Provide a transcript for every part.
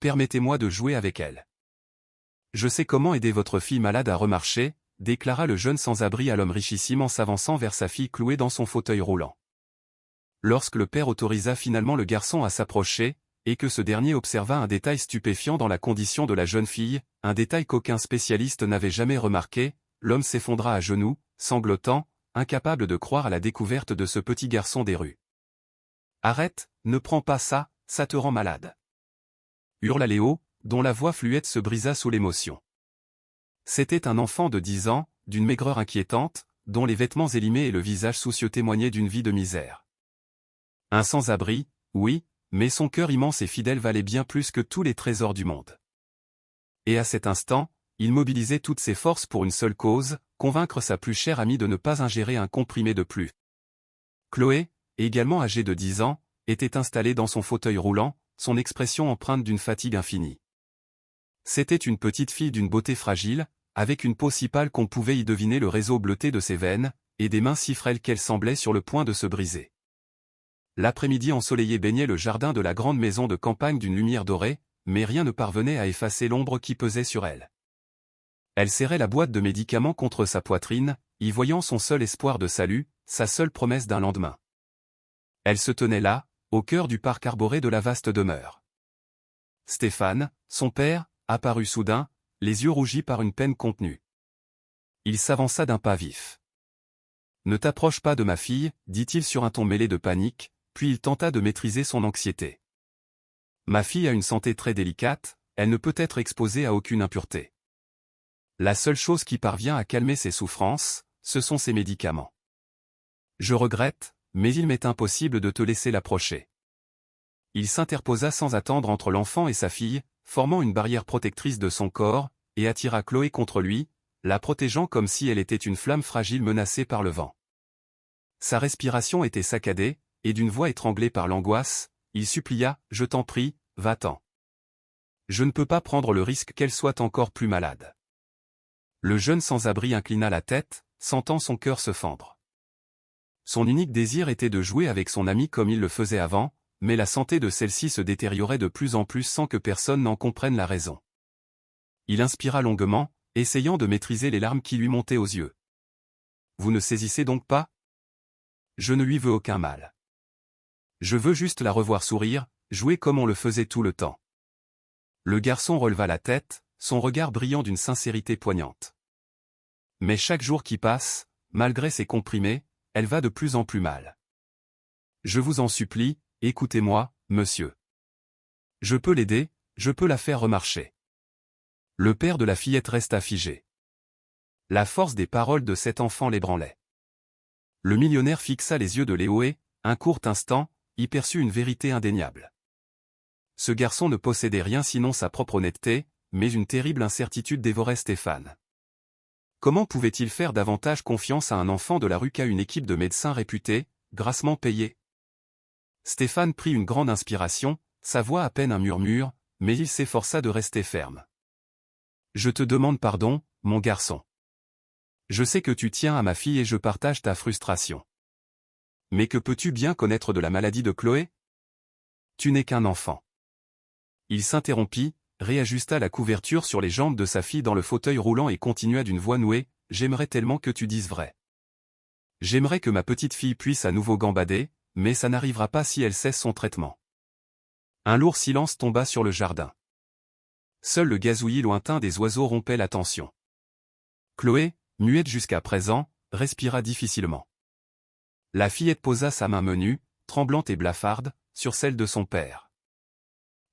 permettez-moi de jouer avec elle. Je sais comment aider votre fille malade à remarcher, déclara le jeune sans-abri à l'homme richissime en s'avançant vers sa fille clouée dans son fauteuil roulant. Lorsque le père autorisa finalement le garçon à s'approcher, et que ce dernier observa un détail stupéfiant dans la condition de la jeune fille, un détail qu'aucun spécialiste n'avait jamais remarqué, l'homme s'effondra à genoux, sanglotant, incapable de croire à la découverte de ce petit garçon des rues. « Arrête, ne prends pas ça, ça te rend malade !» hurla Léo, dont la voix fluette se brisa sous l'émotion. C'était un enfant de 10 ans, d'une maigreur inquiétante, dont les vêtements élimés et le visage soucieux témoignaient d'une vie de misère. Un sans-abri, oui, mais son cœur immense et fidèle valait bien plus que tous les trésors du monde. Et à cet instant, il mobilisait toutes ses forces pour une seule cause, convaincre sa plus chère amie de ne pas ingérer un comprimé de plus. Chloé, également âgée de 10 ans, était installée dans son fauteuil roulant, son expression empreinte d'une fatigue infinie. C'était une petite fille d'une beauté fragile, avec une peau si pâle qu'on pouvait y deviner le réseau bleuté de ses veines, et des mains si frêles qu'elles semblaient sur le point de se briser. L'après-midi ensoleillé baignait le jardin de la grande maison de campagne d'une lumière dorée, mais rien ne parvenait à effacer l'ombre qui pesait sur elle. Elle serrait la boîte de médicaments contre sa poitrine, y voyant son seul espoir de salut, sa seule promesse d'un lendemain. Elle se tenait là, au cœur du parc arboré de la vaste demeure. Stéphane, son père, apparut soudain, les yeux rougis par une peine contenue. Il s'avança d'un pas vif. « Ne t'approche pas de ma fille, dit-il sur un ton mêlé de panique, puis il tenta de maîtriser son anxiété. Ma fille a une santé très délicate, elle ne peut être exposée à aucune impureté. La seule chose qui parvient à calmer ses souffrances, ce sont ses médicaments. Je regrette, mais il m'est impossible de te laisser l'approcher. » Il s'interposa sans attendre entre l'enfant et sa fille, formant une barrière protectrice de son corps, et attira Chloé contre lui, la protégeant comme si elle était une flamme fragile menacée par le vent. Sa respiration était saccadée, et d'une voix étranglée par l'angoisse, il supplia « Je t'en prie, va-t'en. Je ne peux pas prendre le risque qu'elle soit encore plus malade. » Le jeune sans-abri inclina la tête, sentant son cœur se fendre. Son unique désir était de jouer avec son amie comme il le faisait avant, mais la santé de celle-ci se détériorait de plus en plus sans que personne n'en comprenne la raison. Il inspira longuement, essayant de maîtriser les larmes qui lui montaient aux yeux. « Vous ne saisissez donc pas ? Je ne lui veux aucun mal. Je veux juste la revoir sourire, jouer comme on le faisait tout le temps. » Le garçon releva la tête, son regard brillant d'une sincérité poignante. « Mais chaque jour qui passe, malgré ses comprimés, elle va de plus en plus mal. Je vous en supplie, écoutez-moi, monsieur. Je peux l'aider, je peux la faire remarcher. » Le père de la fillette resta figé. La force des paroles de cet enfant l'ébranlait. Le millionnaire fixa les yeux de Léo et, un court instant, y perçut une vérité indéniable. Ce garçon ne possédait rien sinon sa propre honnêteté, mais une terrible incertitude dévorait Stéphane. Comment pouvait-il faire davantage confiance à un enfant de la rue qu'à une équipe de médecins réputés, grassement payés? Stéphane prit une grande inspiration, sa voix à peine un murmure, mais il s'efforça de rester ferme. « Je te demande pardon, mon garçon. Je sais que tu tiens à ma fille et je partage ta frustration. Mais que peux-tu bien connaître de la maladie de Chloé? Tu n'es qu'un enfant. » Il s'interrompit, réajusta la couverture sur les jambes de sa fille dans le fauteuil roulant et continua d'une voix nouée, « J'aimerais tellement que tu dises vrai. J'aimerais que ma petite fille puisse à nouveau gambader, mais ça n'arrivera pas si elle cesse son traitement. » Un lourd silence tomba sur le jardin. Seul le gazouillis lointain des oiseaux rompait la tension. Chloé, muette jusqu'à présent, respira difficilement. La fillette posa sa main menue, tremblante et blafarde, sur celle de son père.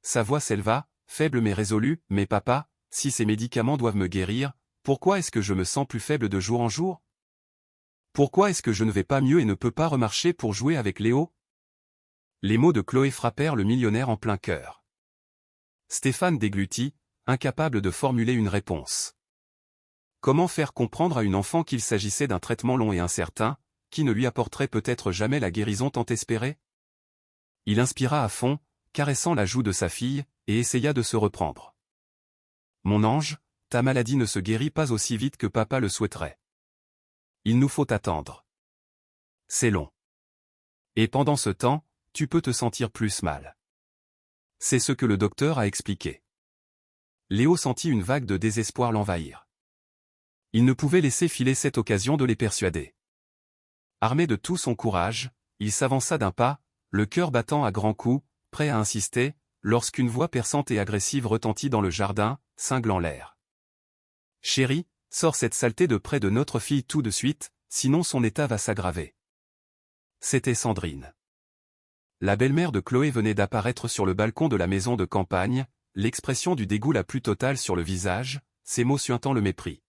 Sa voix s'éleva, faible mais résolue, « Mais papa, si ces médicaments doivent me guérir, pourquoi est-ce que je me sens plus faible de jour en jour? Pourquoi est-ce que je ne vais pas mieux et ne peux pas remarcher pour jouer avec Léo ?» Les mots de Chloé frappèrent le millionnaire en plein cœur. Stéphane déglutit, incapable de formuler une réponse. Comment faire comprendre à une enfant qu'il s'agissait d'un traitement long et incertain, qui ne lui apporterait peut-être jamais la guérison tant espérée? Il inspira à fond, caressant la joue de sa fille, et essaya de se reprendre. « Mon ange, ta maladie ne se guérit pas aussi vite que papa le souhaiterait. Il nous faut attendre. C'est long. Et pendant ce temps, tu peux te sentir plus mal. C'est ce que le docteur a expliqué. Léo sentit une vague de désespoir l'envahir. Il ne pouvait laisser filer cette occasion de les persuader. Armé de tout son courage, il s'avança d'un pas, le cœur battant à grands coups, prêt à insister, lorsqu'une voix perçante et agressive retentit dans le jardin, cinglant l'air. « Chérie, sors cette saleté de près de notre fille tout de suite, sinon son état va s'aggraver. » C'était Sandrine. La belle-mère de Chloé venait d'apparaître sur le balcon de la maison de campagne, l'expression du dégoût la plus totale sur le visage, ses mots suintant le mépris.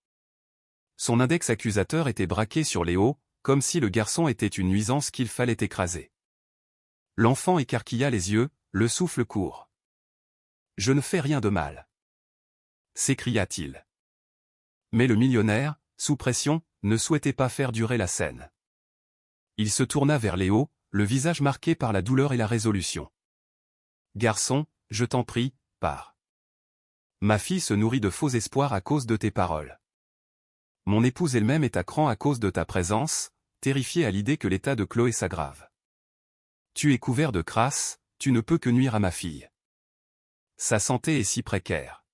Son index accusateur était braqué sur Léo, comme si le garçon était une nuisance qu'il fallait écraser. L'enfant écarquilla les yeux, le souffle court. « Je ne fais rien de mal. » s'écria-t-il. Mais le millionnaire, sous pression, ne souhaitait pas faire durer la scène. Il se tourna vers Léo, le visage marqué par la douleur et la résolution. « Garçon, je t'en prie, pars. Ma fille se nourrit de faux espoirs à cause de tes paroles. Mon épouse elle-même est à cran à cause de ta présence, terrifiée à l'idée que l'état de Chloé s'aggrave. Tu es couvert de crasse, tu ne peux que nuire à ma fille. Sa santé est si précaire. »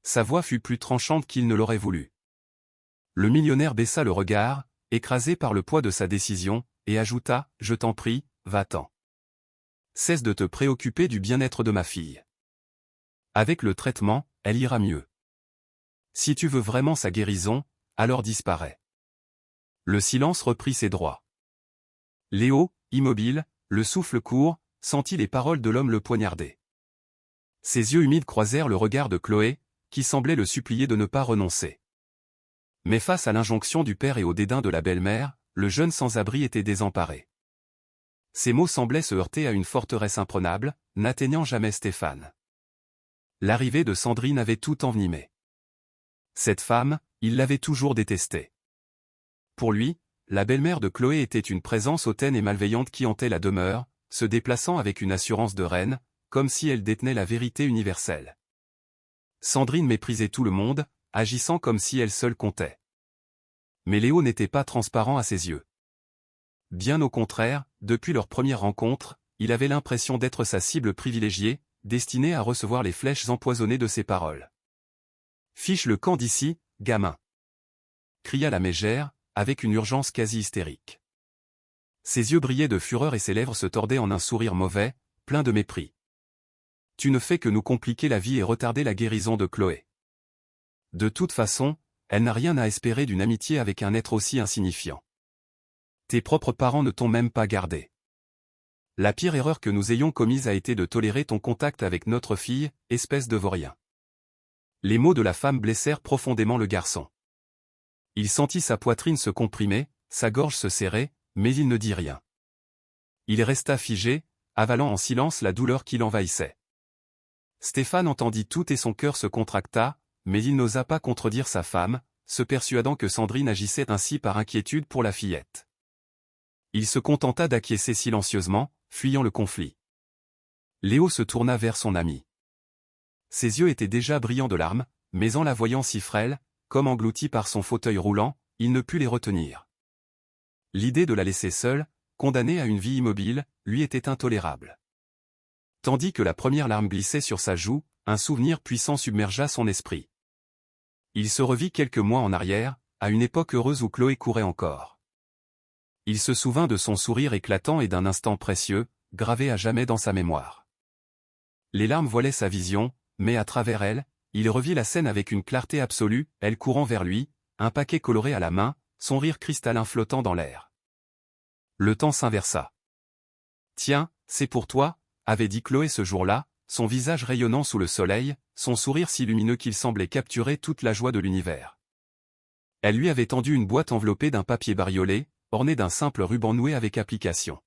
Sa voix fut plus tranchante qu'il ne l'aurait voulu. Le millionnaire baissa le regard, écrasé par le poids de sa décision, et ajouta, « Je t'en prie, va-t'en. Cesse de te préoccuper du bien-être de ma fille. Avec le traitement, elle ira mieux. Si tu veux vraiment sa guérison, alors disparais. » Le silence reprit ses droits. Léo, immobile, le souffle court, sentit les paroles de l'homme le poignarder. Ses yeux humides croisèrent le regard de Chloé, qui semblait le supplier de ne pas renoncer. Mais face à l'injonction du père et au dédain de la belle-mère, le jeune sans-abri était désemparé. Ses mots semblaient se heurter à une forteresse imprenable, n'atteignant jamais Stéphane. L'arrivée de Sandrine avait tout envenimé. Cette femme, il l'avait toujours détestée. Pour lui, la belle-mère de Chloé était une présence hautaine et malveillante qui hantait la demeure, se déplaçant avec une assurance de reine, comme si elle détenait la vérité universelle. Sandrine méprisait tout le monde, agissant comme si elle seule comptait. Mais Léo n'était pas transparent à ses yeux. Bien au contraire, depuis leur première rencontre, il avait l'impression d'être sa cible privilégiée, destinée à recevoir les flèches empoisonnées de ses paroles. « Fiche le camp d'ici, gamin !» cria la mégère, avec une urgence quasi hystérique. Ses yeux brillaient de fureur et ses lèvres se tordaient en un sourire mauvais, plein de mépris. « Tu ne fais que nous compliquer la vie et retarder la guérison de Chloé. De toute façon, elle n'a rien à espérer d'une amitié avec un être aussi insignifiant. Tes propres parents ne t'ont même pas gardé. La pire erreur que nous ayons commise a été de tolérer ton contact avec notre fille, espèce de vaurien. » Les mots de la femme blessèrent profondément le garçon. Il sentit sa poitrine se comprimer, sa gorge se serrer, mais il ne dit rien. Il resta figé, avalant en silence la douleur qui l'envahissait. Stéphane entendit tout et son cœur se contracta, mais il n'osa pas contredire sa femme, se persuadant que Sandrine agissait ainsi par inquiétude pour la fillette. Il se contenta d'acquiescer silencieusement, fuyant le conflit. Léo se tourna vers son ami. Ses yeux étaient déjà brillants de larmes, mais en la voyant si frêle, comme englouti par son fauteuil roulant, il ne put les retenir. L'idée de la laisser seule, condamnée à une vie immobile, lui était intolérable. Tandis que la première larme glissait sur sa joue, un souvenir puissant submergea son esprit. Il se revit quelques mois en arrière, à une époque heureuse où Chloé courait encore. Il se souvint de son sourire éclatant et d'un instant précieux, gravé à jamais dans sa mémoire. Les larmes voilaient sa vision, mais à travers elle, il revit la scène avec une clarté absolue, elle courant vers lui, un paquet coloré à la main, son rire cristallin flottant dans l'air. Le temps s'inversa. « Tiens, c'est pour toi », avait dit Chloé ce jour-là, son visage rayonnant sous le soleil, son sourire si lumineux qu'il semblait capturer toute la joie de l'univers. Elle lui avait tendu une boîte enveloppée d'un papier bariolé, ornée d'un simple ruban noué avec application.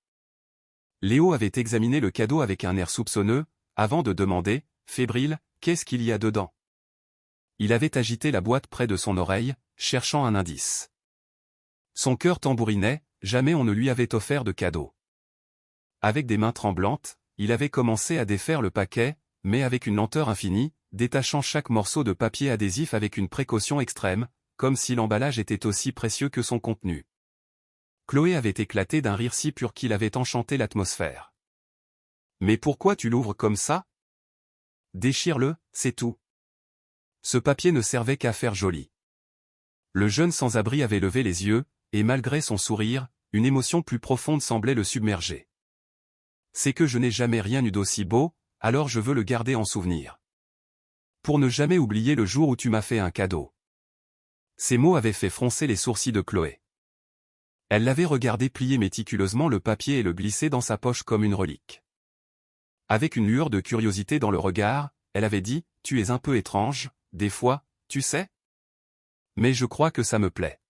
Léo avait examiné le cadeau avec un air soupçonneux, avant de demander, fébrile, « Qu'est-ce qu'il y a dedans ?» Il avait agité la boîte près de son oreille, cherchant un indice. Son cœur tambourinait, jamais on ne lui avait offert de cadeau. Avec des mains tremblantes, il avait commencé à défaire le paquet, mais avec une lenteur infinie, détachant chaque morceau de papier adhésif avec une précaution extrême, comme si l'emballage était aussi précieux que son contenu. Chloé avait éclaté d'un rire si pur qu'il avait enchanté l'atmosphère. Mais pourquoi tu l'ouvres comme ça? Déchire-le, c'est tout. Ce papier ne servait qu'à faire joli. Le jeune sans-abri avait levé les yeux, et malgré son sourire, une émotion plus profonde semblait le submerger. C'est que je n'ai jamais rien eu d'aussi beau, alors je veux le garder en souvenir. Pour ne jamais oublier le jour où tu m'as fait un cadeau. Ces mots avaient fait froncer les sourcils de Chloé. Elle l'avait regardé plier méticuleusement le papier et le glisser dans sa poche comme une relique. Avec une lueur de curiosité dans le regard, elle avait dit, « Tu es un peu étrange, des fois, tu sais? Mais je crois que ça me plaît.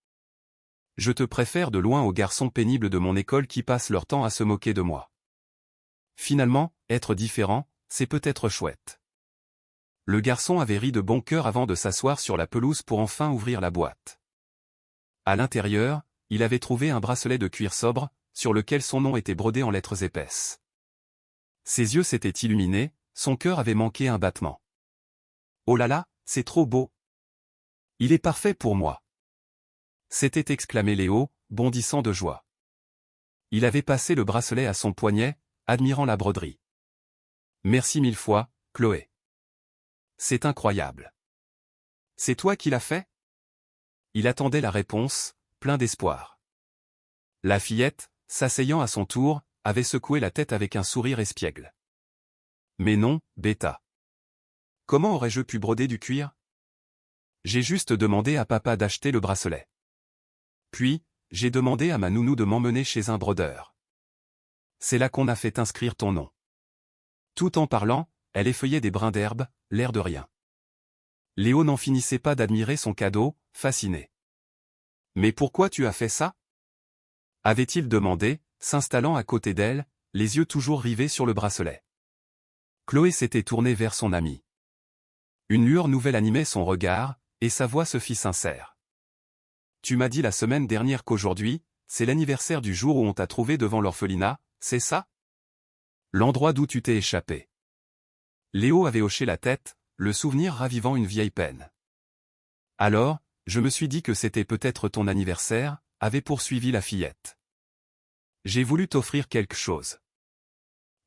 Je te préfère de loin aux garçons pénibles de mon école qui passent leur temps à se moquer de moi. Finalement, être différent, c'est peut-être chouette. » Le garçon avait ri de bon cœur avant de s'asseoir sur la pelouse pour enfin ouvrir la boîte. À l'intérieur, il avait trouvé un bracelet de cuir sobre, sur lequel son nom était brodé en lettres épaisses. Ses yeux s'étaient illuminés, son cœur avait manqué un battement. « Oh là là, c'est trop beau! Il est parfait pour moi !» s'était exclamé Léo, bondissant de joie. Il avait passé le bracelet à son poignet, admirant la broderie. « Merci mille fois, Chloé. C'est incroyable. C'est toi qui l'as fait? » Il attendait la réponse, plein d'espoir. La fillette, s'asseyant à son tour, avait secoué la tête avec un sourire espiègle. « Mais non, bêta. Comment aurais-je pu broder du cuir? J'ai juste demandé à papa d'acheter le bracelet. Puis, j'ai demandé à ma nounou de m'emmener chez un brodeur. C'est là qu'on a fait inscrire ton nom. » Tout en parlant, elle effeuillait des brins d'herbe, l'air de rien. Léo n'en finissait pas d'admirer son cadeau, fasciné. « Mais pourquoi tu as fait ça? » avait-il demandé, s'installant à côté d'elle, les yeux toujours rivés sur le bracelet. Chloé s'était tournée vers son amie. Une lueur nouvelle animait son regard, et sa voix se fit sincère. « Tu m'as dit la semaine dernière qu'aujourd'hui, c'est l'anniversaire du jour où on t'a trouvé devant l'orphelinat, c'est ça? L'endroit d'où tu t'es échappé. » Léo avait hoché la tête, le souvenir ravivant une vieille peine. « Alors, je me suis dit que c'était peut-être ton anniversaire, » avait poursuivi la fillette. « J'ai voulu t'offrir quelque chose.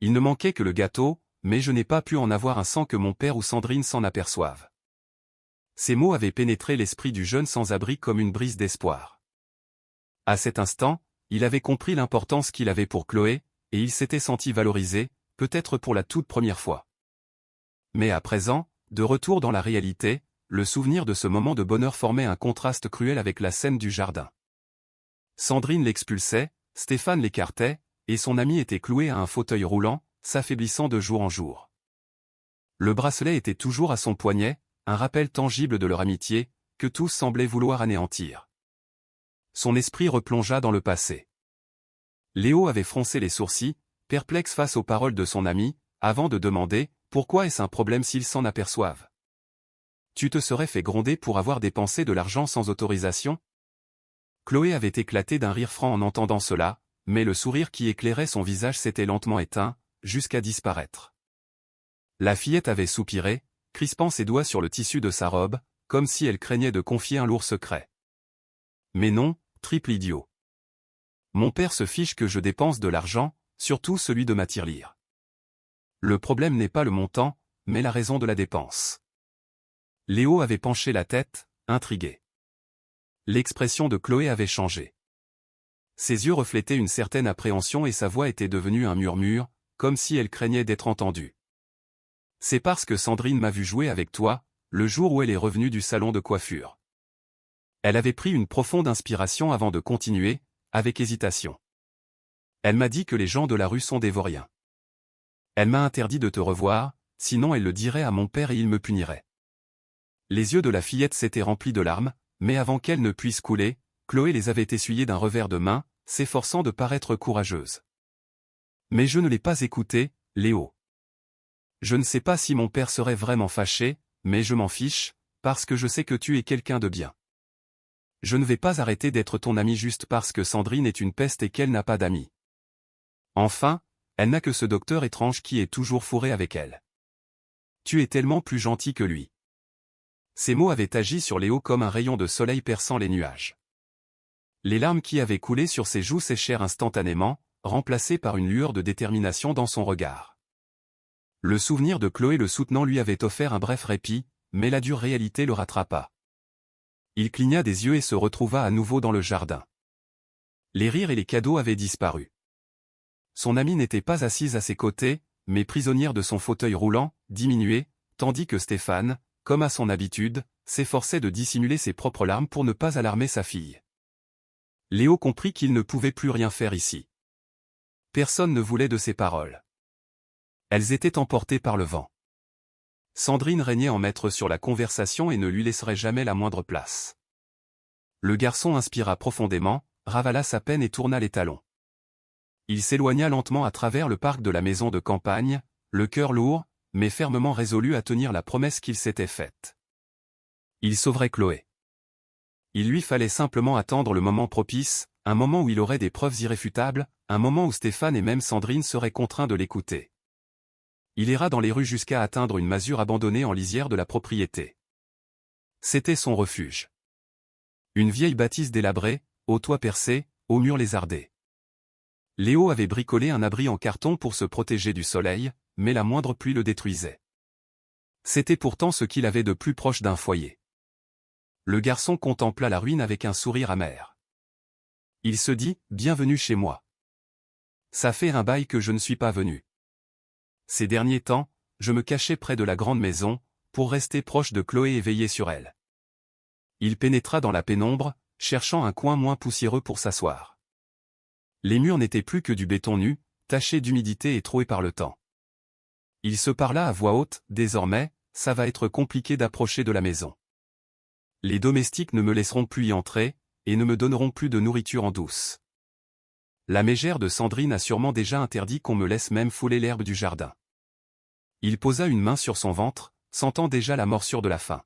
Il ne manquait que le gâteau, mais je n'ai pas pu en avoir un sans que mon père ou Sandrine s'en aperçoivent. » Ces mots avaient pénétré l'esprit du jeune sans-abri comme une brise d'espoir. À cet instant, il avait compris l'importance qu'il avait pour Chloé, et il s'était senti valorisé, peut-être pour la toute première fois. Mais à présent, de retour dans la réalité, le souvenir de ce moment de bonheur formait un contraste cruel avec la scène du jardin. Sandrine l'expulsait, Stéphane l'écartait, et son ami était cloué à un fauteuil roulant, s'affaiblissant de jour en jour. Le bracelet était toujours à son poignet, un rappel tangible de leur amitié, que tous semblaient vouloir anéantir. Son esprit replongea dans le passé. Léo avait froncé les sourcils, perplexe face aux paroles de son ami, avant de demander « Pourquoi est-ce un problème s'ils s'en aperçoivent? Tu te serais fait gronder pour avoir dépensé de l'argent sans autorisation ?» Chloé avait éclaté d'un rire franc en entendant cela, mais le sourire qui éclairait son visage s'était lentement éteint, jusqu'à disparaître. La fillette avait soupiré, crispant ses doigts sur le tissu de sa robe, comme si elle craignait de confier un lourd secret. « Mais non, triple idiot. Mon père se fiche que je dépense de l'argent, surtout celui de ma tirelire. Le problème n'est pas le montant, mais la raison de la dépense. » Léo avait penché la tête, intrigué. L'expression de Chloé avait changé. Ses yeux reflétaient une certaine appréhension et sa voix était devenue un murmure, comme si elle craignait d'être entendue. « C'est parce que Sandrine m'a vu jouer avec toi, le jour où elle est revenue du salon de coiffure. » Elle avait pris une profonde inspiration avant de continuer, avec hésitation. « Elle m'a dit que les gens de la rue sont des vauriens. Elle m'a interdit de te revoir, sinon elle le dirait à mon père et il me punirait. » Les yeux de la fillette s'étaient remplis de larmes, mais avant qu'elles ne puissent couler, Chloé les avait essuyés d'un revers de main, s'efforçant de paraître courageuse. « Mais je ne l'ai pas écouté, Léo. Je ne sais pas si mon père serait vraiment fâché, mais je m'en fiche, parce que je sais que tu es quelqu'un de bien. Je ne vais pas arrêter d'être ton ami juste parce que Sandrine est une peste et qu'elle n'a pas d'amis. Enfin, elle n'a que ce docteur étrange qui est toujours fourré avec elle. Tu es tellement plus gentil que lui. » Ces mots avaient agi sur Léo comme un rayon de soleil perçant les nuages. Les larmes qui avaient coulé sur ses joues séchèrent instantanément, remplacées par une lueur de détermination dans son regard. Le souvenir de Chloé le soutenant lui avait offert un bref répit, mais la dure réalité le rattrapa. Il cligna des yeux et se retrouva à nouveau dans le jardin. Les rires et les cadeaux avaient disparu. Son amie n'était pas assise à ses côtés, mais prisonnière de son fauteuil roulant, diminué, tandis que Stéphane, comme à son habitude, s'efforçait de dissimuler ses propres larmes pour ne pas alarmer sa fille. Léo comprit qu'il ne pouvait plus rien faire ici. Personne ne voulait de ses paroles. Elles étaient emportées par le vent. Sandrine régnait en maître sur la conversation et ne lui laisserait jamais la moindre place. Le garçon inspira profondément, ravala sa peine et tourna les talons. Il s'éloigna lentement à travers le parc de la maison de campagne, le cœur lourd, mais fermement résolu à tenir la promesse qu'il s'était faite. Il sauverait Chloé. Il lui fallait simplement attendre le moment propice, un moment où il aurait des preuves irréfutables, un moment où Stéphane et même Sandrine seraient contraints de l'écouter. Il erra dans les rues jusqu'à atteindre une masure abandonnée en lisière de la propriété. C'était son refuge. Une vieille bâtisse délabrée, au toit percé, aux murs lézardés. Léo avait bricolé un abri en carton pour se protéger du soleil, mais la moindre pluie le détruisait. C'était pourtant ce qu'il avait de plus proche d'un foyer. Le garçon contempla la ruine avec un sourire amer. Il se dit, bienvenue chez moi. Ça fait un bail que je ne suis pas venu. Ces derniers temps, je me cachais près de la grande maison, pour rester proche de Chloé et veiller sur elle. Il pénétra dans la pénombre, cherchant un coin moins poussiéreux pour s'asseoir. Les murs n'étaient plus que du béton nu, taché d'humidité et troué par le temps. Il se parla à voix haute, désormais, ça va être compliqué d'approcher de la maison. Les domestiques ne me laisseront plus y entrer, et ne me donneront plus de nourriture en douce. La mégère de Sandrine a sûrement déjà interdit qu'on me laisse même fouler l'herbe du jardin. Il posa une main sur son ventre, sentant déjà la morsure de la faim.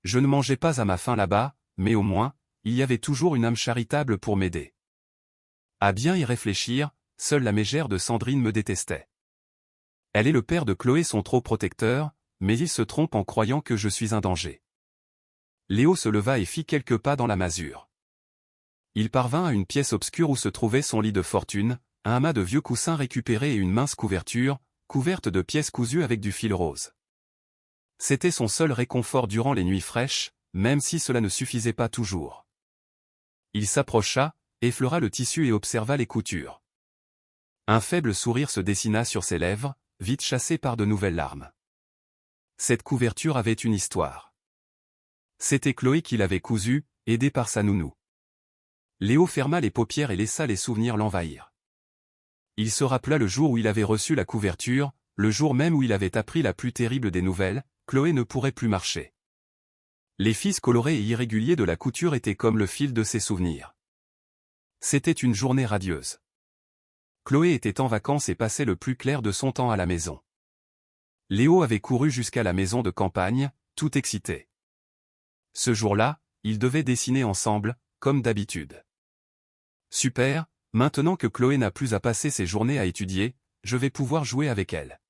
Je ne mangeais pas à ma faim là-bas, mais au moins, il y avait toujours une âme charitable pour m'aider. À bien y réfléchir, seule la mégère de Sandrine me détestait. Elle et le père de Chloé sont trop protecteurs, mais ils se trompent en croyant que je suis un danger. Léo se leva et fit quelques pas dans la masure. Il parvint à une pièce obscure où se trouvait son lit de fortune, un amas de vieux coussins récupérés et une mince couverture, couverte de pièces cousues avec du fil rose. C'était son seul réconfort durant les nuits fraîches, même si cela ne suffisait pas toujours. Il s'approcha, effleura le tissu et observa les coutures. Un faible sourire se dessina sur ses lèvres, vite chassé par de nouvelles larmes. Cette couverture avait une histoire. C'était Chloé qui l'avait cousue, aidée par sa nounou. Léo ferma les paupières et laissa les souvenirs l'envahir. Il se rappela le jour où il avait reçu la couverture, le jour même où il avait appris la plus terrible des nouvelles, Chloé ne pourrait plus marcher. Les fils colorés et irréguliers de la couture étaient comme le fil de ses souvenirs. C'était une journée radieuse. Chloé était en vacances et passait le plus clair de son temps à la maison. Léo avait couru jusqu'à la maison de campagne, tout excité. Ce jour-là, ils devaient dessiner ensemble, comme d'habitude. Super, maintenant que Chloé n'a plus à passer ses journées à étudier, je vais pouvoir jouer avec elle.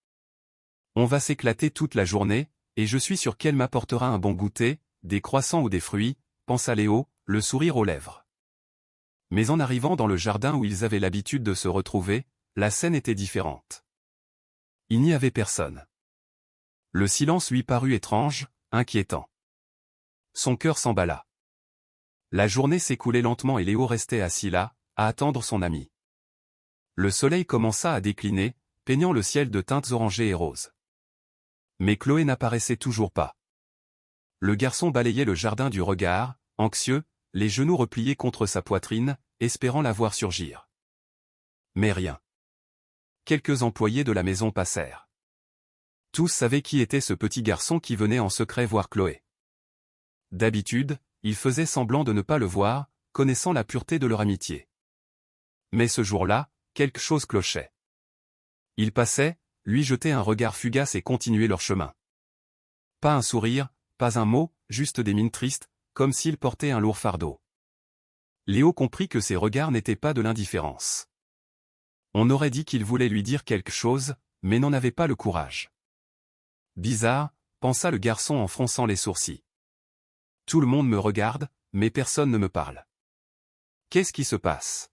On va s'éclater toute la journée, et je suis sûr qu'elle m'apportera un bon goûter, des croissants ou des fruits, pensa Léo, le sourire aux lèvres. Mais en arrivant dans le jardin où ils avaient l'habitude de se retrouver, la scène était différente. Il n'y avait personne. Le silence lui parut étrange, inquiétant. Son cœur s'emballa. La journée s'écoulait lentement et Léo restait assis là, à attendre son ami. Le soleil commença à décliner, peignant le ciel de teintes orangées et roses. Mais Chloé n'apparaissait toujours pas. Le garçon balayait le jardin du regard, anxieux, les genoux repliés contre sa poitrine, espérant la voir surgir. Mais rien. Quelques employés de la maison passèrent. Tous savaient qui était ce petit garçon qui venait en secret voir Chloé. D'habitude, ils faisaient semblant de ne pas le voir, connaissant la pureté de leur amitié. Mais ce jour-là, quelque chose clochait. Ils passaient, lui jetaient un regard fugace et continuaient leur chemin. Pas un sourire, pas un mot, juste des mines tristes, comme s'ils portaient un lourd fardeau. Léo comprit que ces regards n'étaient pas de l'indifférence. On aurait dit qu'ils voulaient lui dire quelque chose, mais n'en avaient pas le courage. Bizarre, pensa le garçon en fronçant les sourcils. Tout le monde me regarde, mais personne ne me parle. Qu'est-ce qui se passe?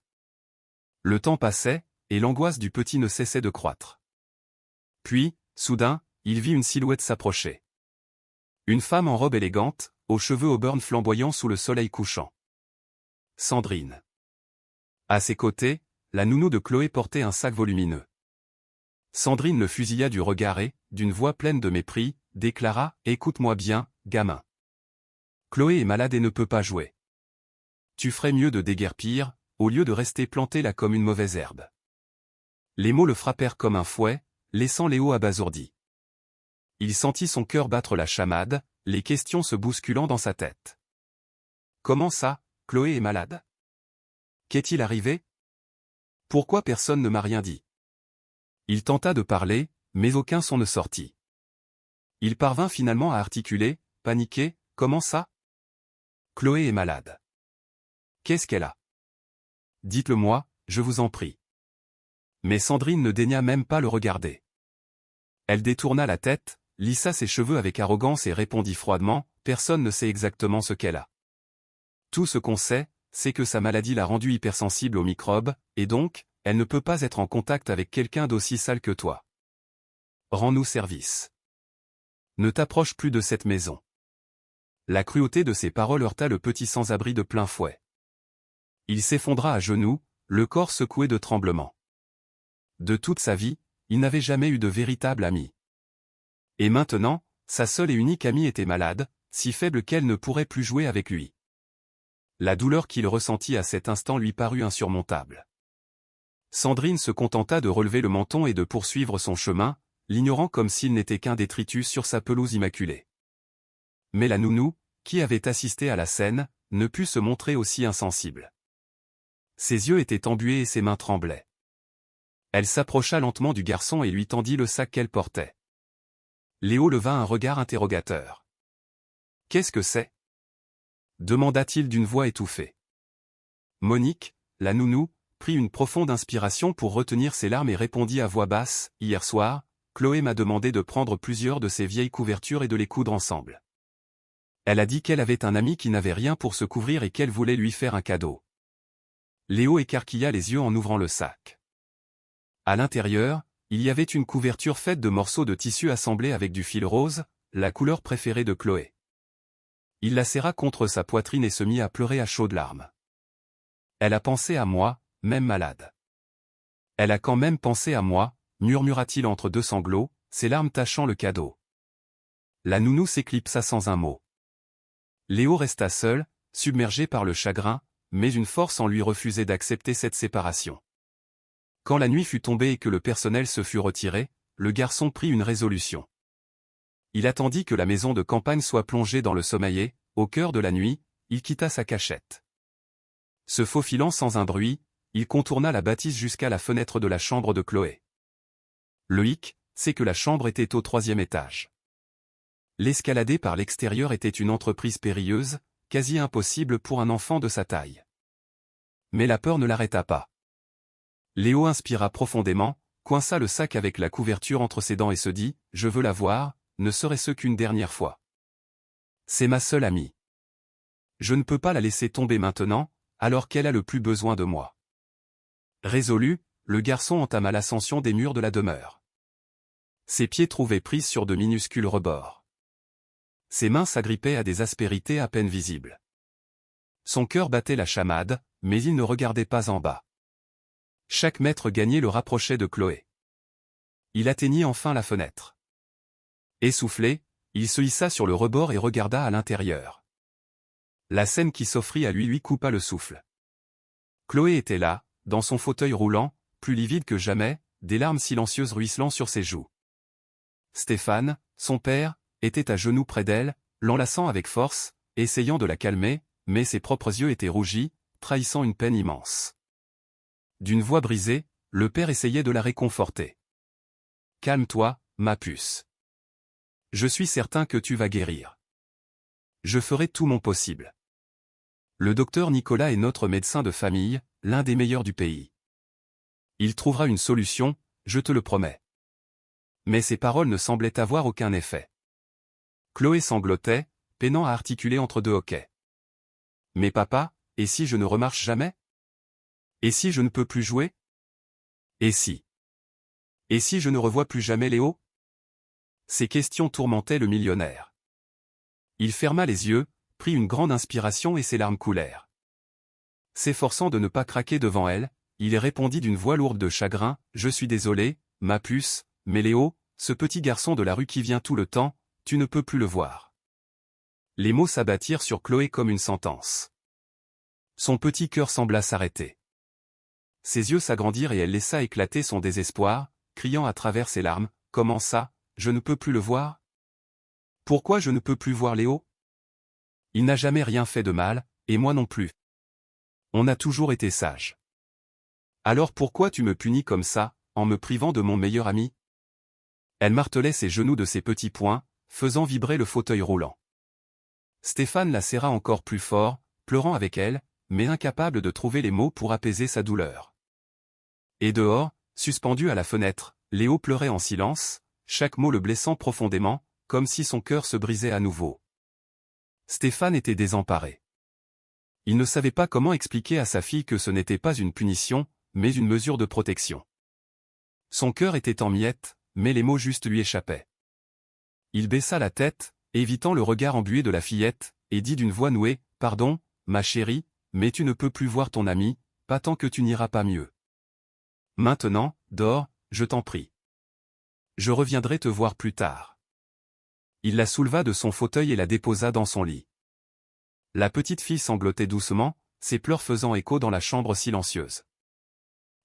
Le temps passait, et l'angoisse du petit ne cessait de croître. Puis, Soudain, il vit une silhouette s'approcher. Une femme en robe élégante, aux cheveux auburn flamboyants sous le soleil couchant. Sandrine. À ses côtés, la nounou de Chloé portait un sac volumineux. Sandrine le fusilla du regard et, d'une voix pleine de mépris, déclara « Écoute-moi bien, gamin. Chloé est malade et ne peut pas jouer. Tu ferais mieux de déguerpir, au lieu de rester planté là comme une mauvaise herbe. » Les mots le frappèrent comme un fouet, laissant Léo abasourdi. Il sentit son cœur battre la chamade, les questions se bousculant dans sa tête. Comment ça, Chloé est malade? Qu'est-il arrivé? Pourquoi personne ne m'a rien dit? Il tenta de parler, mais aucun son ne sortit. Il parvint finalement à articuler, paniqué, comment ça? Chloé est malade. Qu'est-ce qu'elle a? Dites-le-moi, je vous en prie. Mais Sandrine ne daigna même pas le regarder. Elle détourna la tête, lissa ses cheveux avec arrogance et répondit froidement, personne ne sait exactement ce qu'elle a. Tout ce qu'on sait, c'est que sa maladie l'a rendue hypersensible aux microbes, et donc, elle ne peut pas être en contact avec quelqu'un d'aussi sale que toi. Rends-nous service. Ne t'approche plus de cette maison. La cruauté de ses paroles heurta le petit sans-abri de plein fouet. Il s'effondra à genoux, le corps secoué de tremblements. De toute sa vie, il n'avait jamais eu de véritable ami. Et maintenant, sa seule et unique amie était malade, si faible qu'elle ne pourrait plus jouer avec lui. La douleur qu'il ressentit à cet instant lui parut insurmontable. Sandrine se contenta de relever le menton et de poursuivre son chemin, l'ignorant comme s'il n'était qu'un détritus sur sa pelouse immaculée. Mais la nounou, qui avait assisté à la scène, ne put se montrer aussi insensible. Ses yeux étaient embués et ses mains tremblaient. Elle s'approcha lentement du garçon et lui tendit le sac qu'elle portait. Léo leva un regard interrogateur. « Qu'est-ce que c'est » demanda-t-il d'une voix étouffée. Monique, la nounou, prit une profonde inspiration pour retenir ses larmes et répondit à voix basse, « Hier soir, Chloé m'a demandé de prendre plusieurs de ses vieilles couvertures et de les coudre ensemble. Elle a dit qu'elle avait un ami qui n'avait rien pour se couvrir et qu'elle voulait lui faire un cadeau. » Léo écarquilla les yeux en ouvrant le sac. À l'intérieur, il y avait une couverture faite de morceaux de tissu assemblés avec du fil rose, la couleur préférée de Chloé. Il la serra contre sa poitrine et se mit à pleurer à chaudes larmes. Elle a pensé à moi, même malade. Elle a quand même pensé à moi, murmura-t-il entre deux sanglots, ses larmes tachant le cadeau. La nounou s'éclipsa sans un mot. Léo resta seul, submergé par le chagrin, mais une force en lui refusait d'accepter cette séparation. Quand la nuit fut tombée et que le personnel se fut retiré, le garçon prit une résolution. Il attendit que la maison de campagne soit plongée dans le sommeil et, au cœur de la nuit, il quitta sa cachette. Se faufilant sans un bruit, il contourna la bâtisse jusqu'à la fenêtre de la chambre de Chloé. Le hic, c'est que la chambre était au 3e étage. L'escalader par l'extérieur était une entreprise périlleuse, quasi impossible pour un enfant de sa taille. Mais la peur ne l'arrêta pas. Léo inspira profondément, coinça le sac avec la couverture entre ses dents et se dit « Je veux la voir, ne serait-ce qu'une dernière fois. C'est ma seule amie. Je ne peux pas la laisser tomber maintenant, alors qu'elle a le plus besoin de moi. » Résolu, le garçon entama l'ascension des murs de la demeure. Ses pieds trouvaient prise sur de minuscules rebords. Ses mains s'agrippaient à des aspérités à peine visibles. Son cœur battait la chamade, mais il ne regardait pas en bas. Chaque mètre gagné le rapprochait de Chloé. Il atteignit enfin la fenêtre. Essoufflé, il se hissa sur le rebord et regarda à l'intérieur. La scène qui s'offrit à lui coupa le souffle. Chloé était là, dans son fauteuil roulant, plus livide que jamais, des larmes silencieuses ruisselant sur ses joues. Stéphane, son père, était à genoux près d'elle, l'enlaçant avec force, essayant de la calmer, mais ses propres yeux étaient rougis, trahissant une peine immense. D'une voix brisée, le père essayait de la réconforter. « Calme-toi, ma puce. Je suis certain que tu vas guérir. Je ferai tout mon possible. Le docteur Nicolas est notre médecin de famille, l'un des meilleurs du pays. Il trouvera une solution, je te le promets. » Mais ces paroles ne semblaient avoir aucun effet. Chloé sanglotait, peinant à articuler entre deux hoquets. « Mais papa, et si je ne remarche jamais? Et si je ne peux plus jouer? Et si je ne revois plus jamais Léo? » Ces questions tourmentaient le millionnaire. Il ferma les yeux, prit une grande inspiration et ses larmes coulèrent. S'efforçant de ne pas craquer devant elle, il répondit d'une voix lourde de chagrin, « Je suis désolé, ma puce, mais Léo, ce petit garçon de la rue qui vient tout le temps, tu ne peux plus le voir. » Les mots s'abattirent sur Chloé comme une sentence. Son petit cœur sembla s'arrêter. Ses yeux s'agrandirent et elle laissa éclater son désespoir, criant à travers ses larmes, « Comment ça, je ne peux plus le voir? Pourquoi je ne peux plus voir Léo? Il n'a jamais rien fait de mal, et moi non plus. On a toujours été sage. Alors pourquoi tu me punis comme ça, en me privant de mon meilleur ami? » Elle martelait ses genoux de ses petits poings, faisant vibrer le fauteuil roulant. Stéphane la serra encore plus fort, pleurant avec elle, mais incapable de trouver les mots pour apaiser sa douleur. Et dehors, suspendu à la fenêtre, Léo pleurait en silence, chaque mot le blessant profondément, comme si son cœur se brisait à nouveau. Stéphane était désemparé. Il ne savait pas comment expliquer à sa fille que ce n'était pas une punition, mais une mesure de protection. Son cœur était en miettes, mais les mots justes lui échappaient. Il baissa la tête, évitant le regard embué de la fillette, et dit d'une voix nouée, « Pardon, ma chérie, mais tu ne peux plus voir ton ami, pas tant que tu n'iras pas mieux. Maintenant, dors, je t'en prie. Je reviendrai te voir plus tard. » Il la souleva de son fauteuil et la déposa dans son lit. La petite fille sanglotait doucement, ses pleurs faisant écho dans la chambre silencieuse.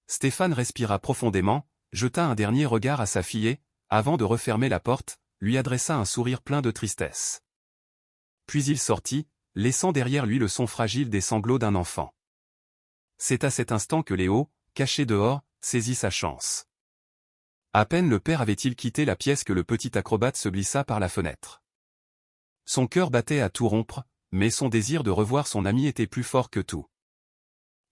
Stéphane respira profondément, jeta un dernier regard à sa fille et, avant de refermer la porte, lui adressa un sourire plein de tristesse. Puis il sortit, laissant derrière lui le son fragile des sanglots d'un enfant. C'est à cet instant que Léo, caché dehors, saisit sa chance. À peine le père avait-il quitté la pièce que le petit acrobate se glissa par la fenêtre. Son cœur battait à tout rompre, mais son désir de revoir son ami était plus fort que tout.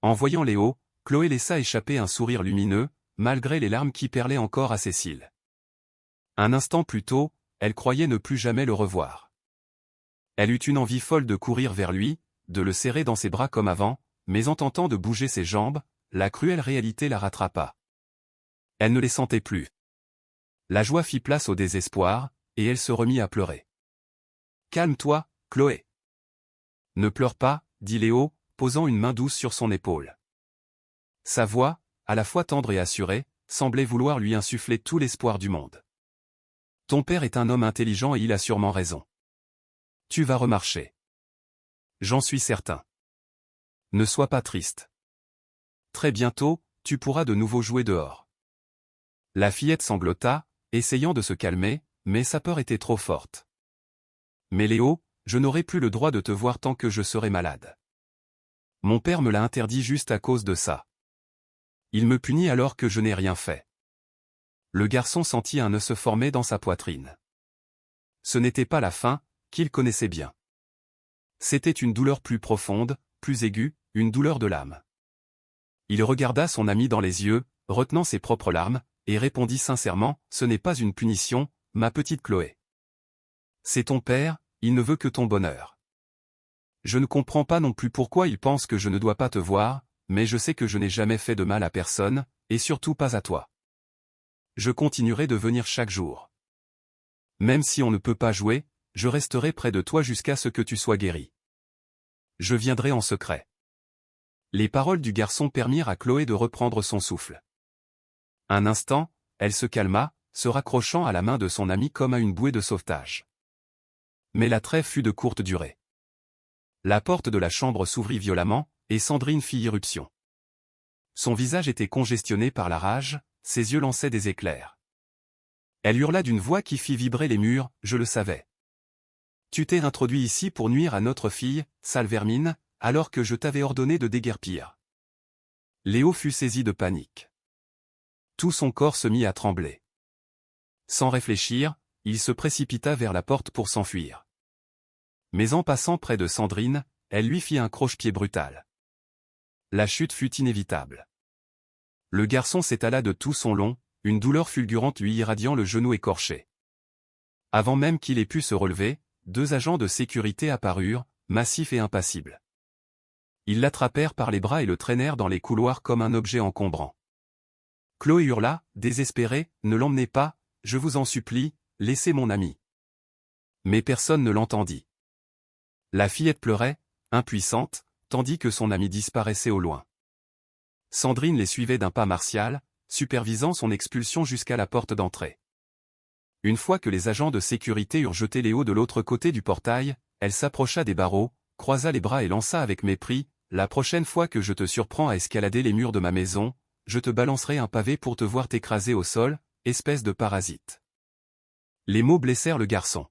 En voyant Léo, Chloé laissa échapper un sourire lumineux, malgré les larmes qui perlaient encore à ses cils. Un instant plus tôt, elle croyait ne plus jamais le revoir. Elle eut une envie folle de courir vers lui, de le serrer dans ses bras comme avant, mais en tentant de bouger ses jambes, la cruelle réalité la rattrapa. Elle ne les sentait plus. La joie fit place au désespoir, et elle se remit à pleurer. « Calme-toi, Chloé. » « Ne pleure pas, » dit Léo, posant une main douce sur son épaule. Sa voix, à la fois tendre et assurée, semblait vouloir lui insuffler tout l'espoir du monde. « Ton père est un homme intelligent et il a sûrement raison. Tu vas remarcher. J'en suis certain. Ne sois pas triste. Très bientôt, tu pourras de nouveau jouer dehors. » La fillette sanglota, essayant de se calmer, mais sa peur était trop forte. « Mais Léo, je n'aurai plus le droit de te voir tant que je serai malade. Mon père me l'a interdit juste à cause de ça. Il me punit alors que je n'ai rien fait. » Le garçon sentit un nœud se former dans sa poitrine. Ce n'était pas la faim, qu'il connaissait bien. C'était une douleur plus profonde, plus aiguë, une douleur de l'âme. Il regarda son ami dans les yeux, retenant ses propres larmes, et répondit sincèrement, « Ce n'est pas une punition, ma petite Chloé. C'est ton père, il ne veut que ton bonheur. Je ne comprends pas non plus pourquoi il pense que je ne dois pas te voir, mais je sais que je n'ai jamais fait de mal à personne, et surtout pas à toi. Je continuerai de venir chaque jour. Même si on ne peut pas jouer, je resterai près de toi jusqu'à ce que tu sois guéri. Je viendrai en secret. » Les paroles du garçon permirent à Chloé de reprendre son souffle. Un instant, elle se calma, se raccrochant à la main de son ami comme à une bouée de sauvetage. Mais la trêve fut de courte durée. La porte de la chambre s'ouvrit violemment, et Sandrine fit irruption. Son visage était congestionné par la rage, ses yeux lançaient des éclairs. Elle hurla d'une voix qui fit vibrer les murs, « Je le savais. Tu t'es introduit ici pour nuire à notre fille, sale vermine, alors que je t'avais ordonné de déguerpir. » Léo fut saisi de panique. Tout son corps se mit à trembler. Sans réfléchir, il se précipita vers la porte pour s'enfuir. Mais en passant près de Sandrine, elle lui fit un croche-pied brutal. La chute fut inévitable. Le garçon s'étala de tout son long, une douleur fulgurante lui irradiant le genou écorché. Avant même qu'il ait pu se relever, 2 agents de sécurité apparurent, massifs et impassibles. Ils l'attrapèrent par les bras et le traînèrent dans les couloirs comme un objet encombrant. Chloé hurla, désespérée, « Ne l'emmenez pas, je vous en supplie, laissez mon ami. Mais personne ne l'entendit. La fillette pleurait, impuissante, tandis que son ami disparaissait au loin. Sandrine les suivait d'un pas martial, supervisant son expulsion jusqu'à la porte d'entrée. Une fois que les agents de sécurité eurent jeté Léo de l'autre côté du portail, elle s'approcha des barreaux, croisa les bras et lança avec mépris, « La prochaine fois que je te surprends à escalader les murs de ma maison, je te balancerai un pavé pour te voir t'écraser au sol, espèce de parasite. » Les mots blessèrent le garçon.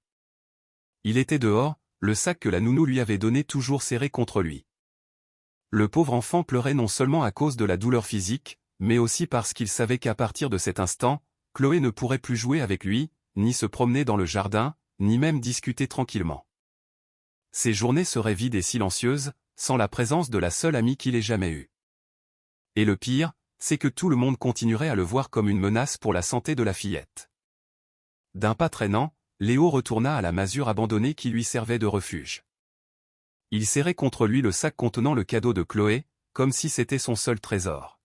Il était dehors, le sac que la nounou lui avait donné toujours serré contre lui. Le pauvre enfant pleurait non seulement à cause de la douleur physique, mais aussi parce qu'il savait qu'à partir de cet instant, Chloé ne pourrait plus jouer avec lui, ni se promener dans le jardin, ni même discuter tranquillement. Ses journées seraient vides et silencieuses, sans la présence de la seule amie qu'il ait jamais eue. Et le pire, c'est que tout le monde continuerait à le voir comme une menace pour la santé de la fillette. D'un pas traînant, Léo retourna à la masure abandonnée qui lui servait de refuge. Il serrait contre lui le sac contenant le cadeau de Chloé, comme si c'était son seul trésor.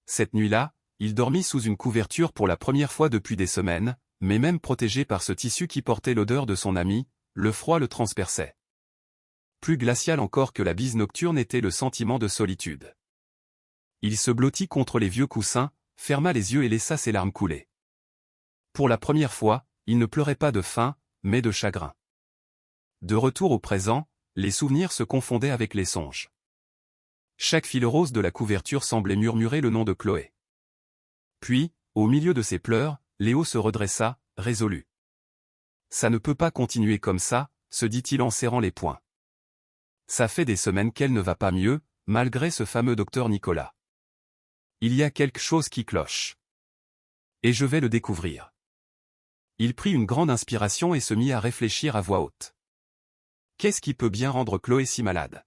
Cette nuit-là, il dormit sous une couverture pour la première fois depuis des semaines, mais même protégé par ce tissu qui portait l'odeur de son ami, le froid le transperçait. Plus glacial encore que la bise nocturne était le sentiment de solitude. Il se blottit contre les vieux coussins, ferma les yeux et laissa ses larmes couler. Pour la première fois, il ne pleurait pas de faim, mais de chagrin. De retour au présent, les souvenirs se confondaient avec les songes. Chaque fil rose de la couverture semblait murmurer le nom de Chloé. Puis, au milieu de ses pleurs, Léo se redressa, résolu. Ça ne peut pas continuer comme ça, se dit-il en serrant les poings. Ça fait des semaines qu'elle ne va pas mieux, malgré ce fameux docteur Nicolas. Il y a quelque chose qui cloche. Et je vais le découvrir. Il prit une grande inspiration et se mit à réfléchir à voix haute. Qu'est-ce qui peut bien rendre Chloé si malade?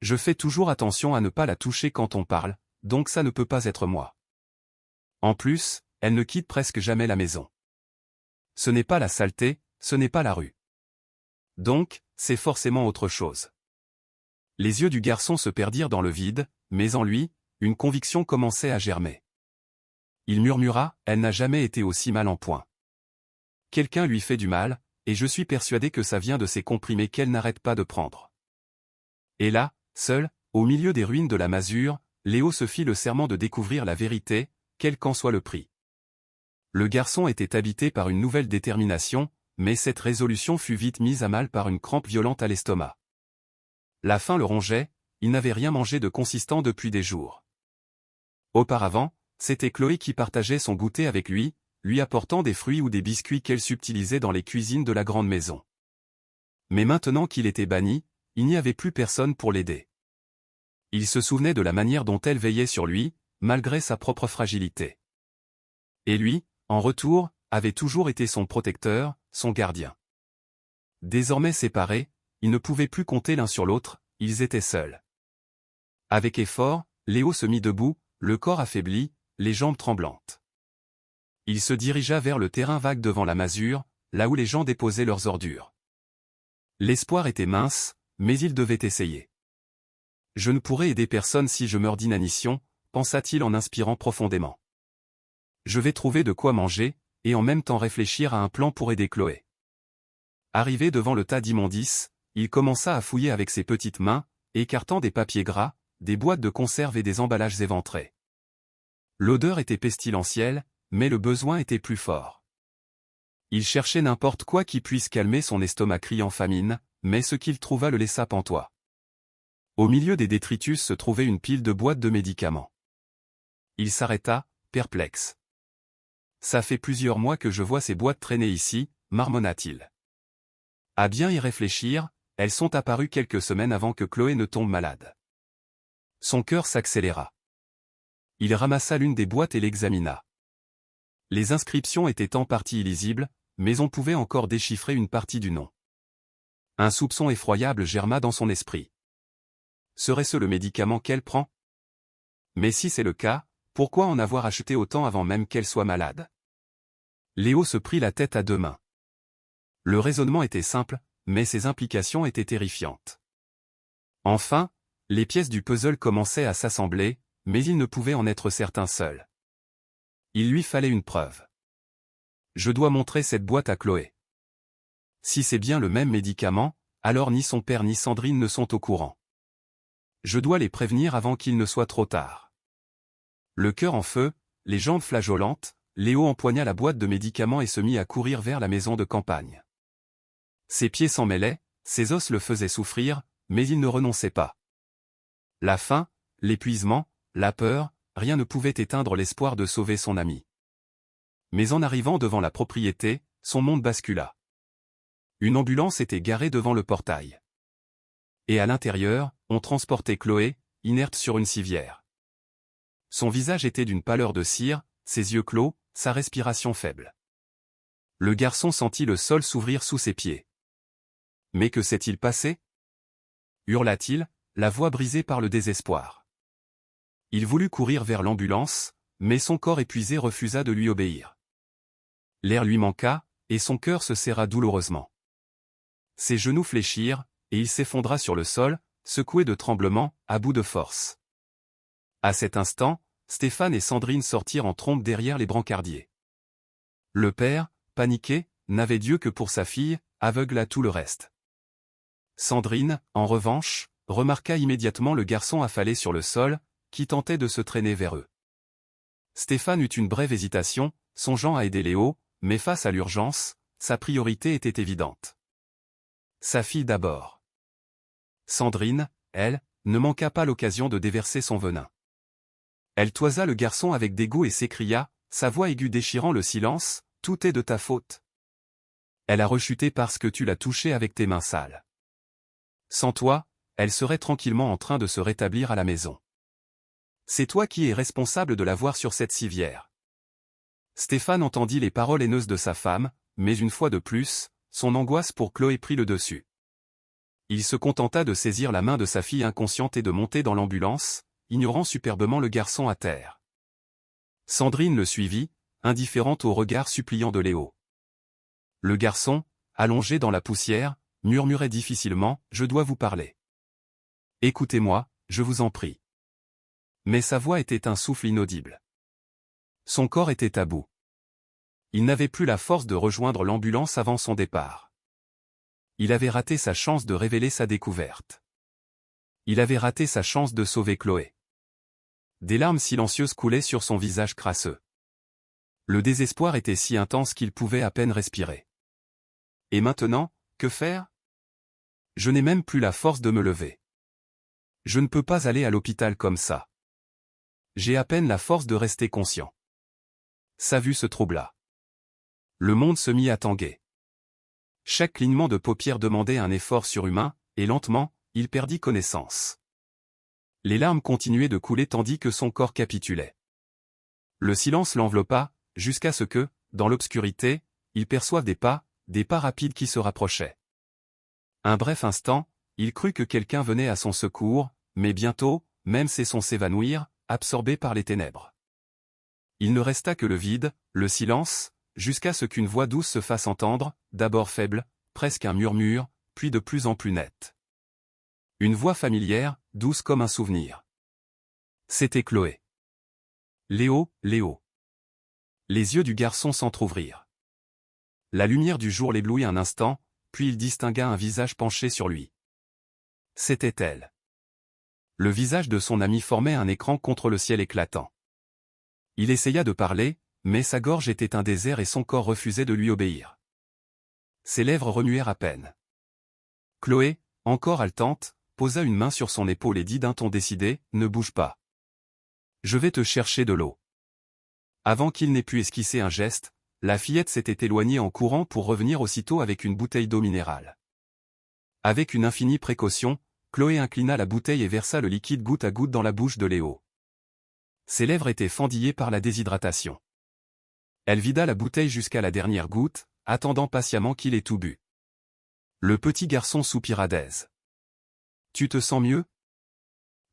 Je fais toujours attention à ne pas la toucher quand on parle, donc ça ne peut pas être moi. En plus, elle ne quitte presque jamais la maison. Ce n'est pas la saleté, ce n'est pas la rue. Donc, c'est forcément autre chose. Les yeux du garçon se perdirent dans le vide, mais en lui, une conviction commençait à germer. Il murmura, « Elle n'a jamais été aussi mal en point. Quelqu'un lui fait du mal, et je suis persuadé que ça vient de ces comprimés qu'elle n'arrête pas de prendre. » Et là, seul, au milieu des ruines de la masure, Léo se fit le serment de découvrir la vérité, quel qu'en soit le prix. Le garçon était habité par une nouvelle détermination, mais cette résolution fut vite mise à mal par une crampe violente à l'estomac. La faim le rongeait, il n'avait rien mangé de consistant depuis des jours. Auparavant, c'était Chloé qui partageait son goûter avec lui apportant des fruits ou des biscuits qu'elle subtilisait dans les cuisines de la grande maison. Mais maintenant qu'il était banni, il n'y avait plus personne pour l'aider. Il se souvenait de la manière dont elle veillait sur lui, malgré sa propre fragilité. Et lui, en retour, avait toujours été son protecteur, son gardien. Désormais séparés, ils ne pouvaient plus compter l'un sur l'autre, ils étaient seuls. Avec effort, Léo se mit debout, le corps affaibli, les jambes tremblantes. Il se dirigea vers le terrain vague devant la masure, là où les gens déposaient leurs ordures. L'espoir était mince, mais il devait essayer. Je ne pourrai aider personne si je meurs d'inanition, pensa-t-il en inspirant profondément. Je vais trouver de quoi manger, et en même temps réfléchir à un plan pour aider Chloé. Arrivé devant le tas d'immondices, il commença à fouiller avec ses petites mains, écartant des papiers gras, des boîtes de conserve et des emballages éventrés. L'odeur était pestilentielle, mais le besoin était plus fort. Il cherchait n'importe quoi qui puisse calmer son estomac criant famine, mais ce qu'il trouva le laissa pantois. Au milieu des détritus se trouvait une pile de boîtes de médicaments. Il s'arrêta, perplexe. Ça fait plusieurs mois que je vois ces boîtes traîner ici, marmonna-t-il. À bien y réfléchir, elles sont apparues quelques semaines avant que Chloé ne tombe malade. Son cœur s'accéléra. Il ramassa l'une des boîtes et l'examina. Les inscriptions étaient en partie illisibles, mais on pouvait encore déchiffrer une partie du nom. Un soupçon effroyable germa dans son esprit. Serait-ce le médicament qu'elle prend? Mais si c'est le cas, pourquoi en avoir acheté autant avant même qu'elle soit malade? Léo se prit la tête à deux mains. Le raisonnement était simple, mais ses implications étaient terrifiantes. Enfin, les pièces du puzzle commençaient à s'assembler, mais il ne pouvait en être certain seul. Il lui fallait une preuve. Je dois montrer cette boîte à Chloé. Si c'est bien le même médicament, alors ni son père ni Sandrine ne sont au courant. Je dois les prévenir avant qu'il ne soit trop tard. Le cœur en feu, les jambes flageolantes, Léo empoigna la boîte de médicaments et se mit à courir vers la maison de campagne. Ses pieds s'en mêlaient, ses os le faisaient souffrir, mais il ne renonçait pas. La faim, l'épuisement, la peur, rien ne pouvait éteindre l'espoir de sauver son ami. Mais en arrivant devant la propriété, son monde bascula. Une ambulance était garée devant le portail. Et à l'intérieur, on transportait Chloé, inerte sur une civière. Son visage était d'une pâleur de cire, ses yeux clos, sa respiration faible. Le garçon sentit le sol s'ouvrir sous ses pieds. Mais que s'est-il passé? Hurla-t-il, la voix brisée par le désespoir. Il voulut courir vers l'ambulance, mais son corps épuisé refusa de lui obéir. L'air lui manqua, et son cœur se serra douloureusement. Ses genoux fléchirent, et il s'effondra sur le sol, secoué de tremblements, à bout de force. À cet instant, Stéphane et Sandrine sortirent en trombe derrière les brancardiers. Le père, paniqué, n'avait Dieu que pour sa fille, aveugle à tout le reste. Sandrine, en revanche, remarqua immédiatement le garçon affalé sur le sol, qui tentait de se traîner vers eux. Stéphane eut une brève hésitation, songeant à aider Léo, mais face à l'urgence, sa priorité était évidente. Sa fille d'abord. Sandrine, elle, ne manqua pas l'occasion de déverser son venin. Elle toisa le garçon avec dégoût et s'écria, sa voix aiguë déchirant le silence, « Tout est de ta faute. Elle a rechuté parce que tu l'as touchée avec tes mains sales. Sans toi, elle serait tranquillement en train de se rétablir à la maison. C'est toi qui es responsable de la voir sur cette civière. » Stéphane entendit les paroles haineuses de sa femme, mais une fois de plus, son angoisse pour Chloé prit le dessus. Il se contenta de saisir la main de sa fille inconsciente et de monter dans l'ambulance, ignorant superbement le garçon à terre. Sandrine le suivit, indifférente au regard suppliant de Léo. Le garçon, allongé dans la poussière, murmurait difficilement, « Je dois vous parler. Écoutez-moi, je vous en prie. » Mais sa voix était un souffle inaudible. Son corps était à bout. Il n'avait plus la force de rejoindre l'ambulance avant son départ. Il avait raté sa chance de révéler sa découverte. Il avait raté sa chance de sauver Chloé. Des larmes silencieuses coulaient sur son visage crasseux. Le désespoir était si intense qu'il pouvait à peine respirer. Et maintenant, que faire? Je n'ai même plus la force de me lever. Je ne peux pas aller à l'hôpital comme ça. J'ai à peine la force de rester conscient. Sa vue se troubla. Le monde se mit à tanguer. Chaque clignement de paupières demandait un effort surhumain, et lentement, il perdit connaissance. Les larmes continuaient de couler tandis que son corps capitulait. Le silence l'enveloppa, jusqu'à ce que, dans l'obscurité, il perçoive des pas rapides qui se rapprochaient. Un bref instant, il crut que quelqu'un venait à son secours, mais bientôt, même ses sons s'évanouirent, absorbés par les ténèbres. Il ne resta que le vide, le silence, jusqu'à ce qu'une voix douce se fasse entendre, d'abord faible, presque un murmure, puis de plus en plus nette. Une voix familière, douce comme un souvenir. C'était Chloé. « Léo, Léo. » Les yeux du garçon s'entr'ouvrirent. La lumière du jour l'éblouit un instant, puis il distingua un visage penché sur lui. C'était elle. Le visage de son ami formait un écran contre le ciel éclatant. Il essaya de parler, mais sa gorge était un désert et son corps refusait de lui obéir. Ses lèvres remuèrent à peine. Chloé, encore haletante, posa une main sur son épaule et dit d'un ton décidé, « Ne bouge pas. Je vais te chercher de l'eau. » Avant qu'il n'ait pu esquisser un geste, la fillette s'était éloignée en courant pour revenir aussitôt avec une bouteille d'eau minérale. Avec une infinie précaution, Chloé inclina la bouteille et versa le liquide goutte à goutte dans la bouche de Léo. Ses lèvres étaient fendillées par la déshydratation. Elle vida la bouteille jusqu'à la dernière goutte, attendant patiemment qu'il ait tout bu. Le petit garçon soupira d'aise. « Tu te sens mieux ?»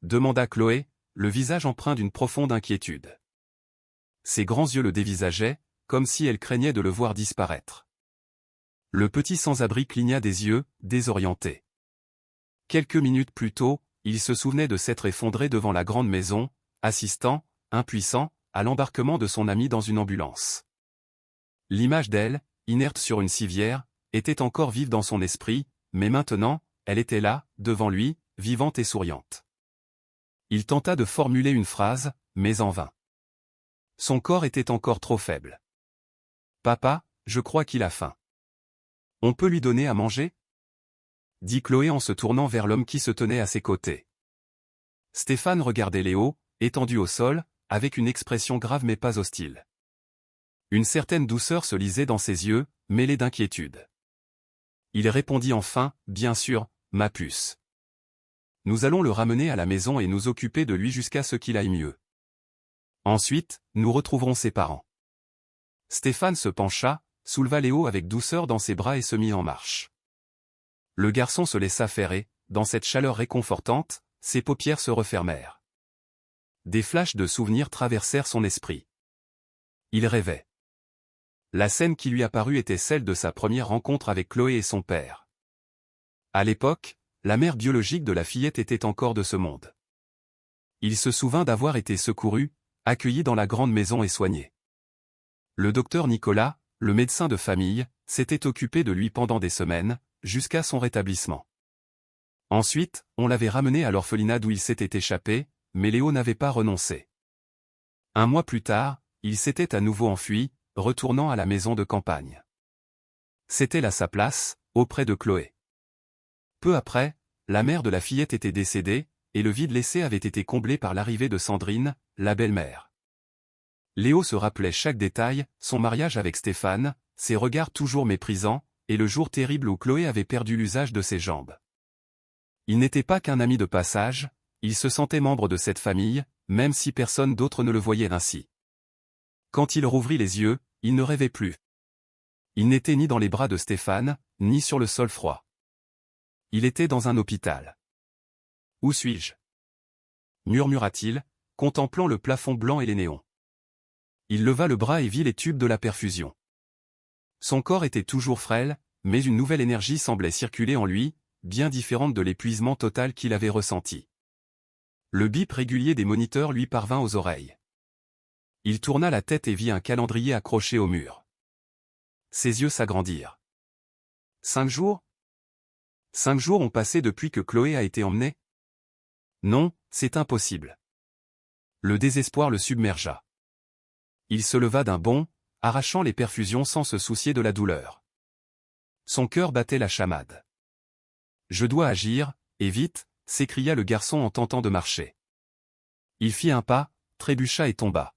demanda Chloé, le visage empreint d'une profonde inquiétude. Ses grands yeux le dévisageaient, comme si elle craignait de le voir disparaître. Le petit sans-abri cligna des yeux, désorienté. Quelques minutes plus tôt, il se souvenait de s'être effondré devant la grande maison, assistant, impuissant, à l'embarquement de son ami dans une ambulance. L'image d'elle, inerte sur une civière, était encore vive dans son esprit, mais maintenant, elle était là, devant lui, vivante et souriante. Il tenta de formuler une phrase, mais en vain. Son corps était encore trop faible. « Papa, je crois qu'il a faim. On peut lui donner à manger ?» dit Chloé en se tournant vers l'homme qui se tenait à ses côtés. Stéphane regardait Léo, étendu au sol, avec une expression grave mais pas hostile. Une certaine douceur se lisait dans ses yeux, mêlée d'inquiétude. Il répondit enfin, « Bien sûr, ma puce. Nous allons le ramener à la maison et nous occuper de lui jusqu'à ce qu'il aille mieux. Ensuite, nous retrouverons ses parents. » Stéphane se pencha, souleva Léo avec douceur dans ses bras et se mit en marche. Le garçon se laissa faire et, dans cette chaleur réconfortante, ses paupières se refermèrent. Des flashs de souvenirs traversèrent son esprit. Il rêvait. La scène qui lui apparut était celle de sa première rencontre avec Chloé et son père. À l'époque, la mère biologique de la fillette était encore de ce monde. Il se souvint d'avoir été secouru, accueilli dans la grande maison et soigné. Le docteur Nicolas, le médecin de famille, s'était occupé de lui pendant des semaines, jusqu'à son rétablissement. Ensuite, on l'avait ramené à l'orphelinat d'où il s'était échappé, mais Léo n'avait pas renoncé. Un mois plus tard, il s'était à nouveau enfui, retournant à la maison de campagne. C'était là sa place, auprès de Chloé. Peu après, la mère de la fillette était décédée, et le vide laissé avait été comblé par l'arrivée de Sandrine, la belle-mère. Léo se rappelait chaque détail, son mariage avec Stéphane, ses regards toujours méprisants, et le jour terrible où Chloé avait perdu l'usage de ses jambes. Il n'était pas qu'un ami de passage, il se sentait membre de cette famille, même si personne d'autre ne le voyait ainsi. Quand il rouvrit les yeux, il ne rêvait plus. Il n'était ni dans les bras de Stéphane, ni sur le sol froid. Il était dans un hôpital. « Où suis-je » murmura-t-il, contemplant le plafond blanc et les néons. Il leva le bras et vit les tubes de la perfusion. Son corps était toujours frêle, mais une nouvelle énergie semblait circuler en lui, bien différente de l'épuisement total qu'il avait ressenti. Le bip régulier des moniteurs lui parvint aux oreilles. Il tourna la tête et vit un calendrier accroché au mur. Ses yeux s'agrandirent. 5 jours ? 5 jours ont passé depuis que Chloé a été emmenée ? Non, c'est impossible. Le désespoir le submergea. Il se leva d'un bond, arrachant les perfusions sans se soucier de la douleur. Son cœur battait la chamade. « Je dois agir, et vite !» s'écria le garçon en tentant de marcher. Il fit un pas, trébucha et tomba.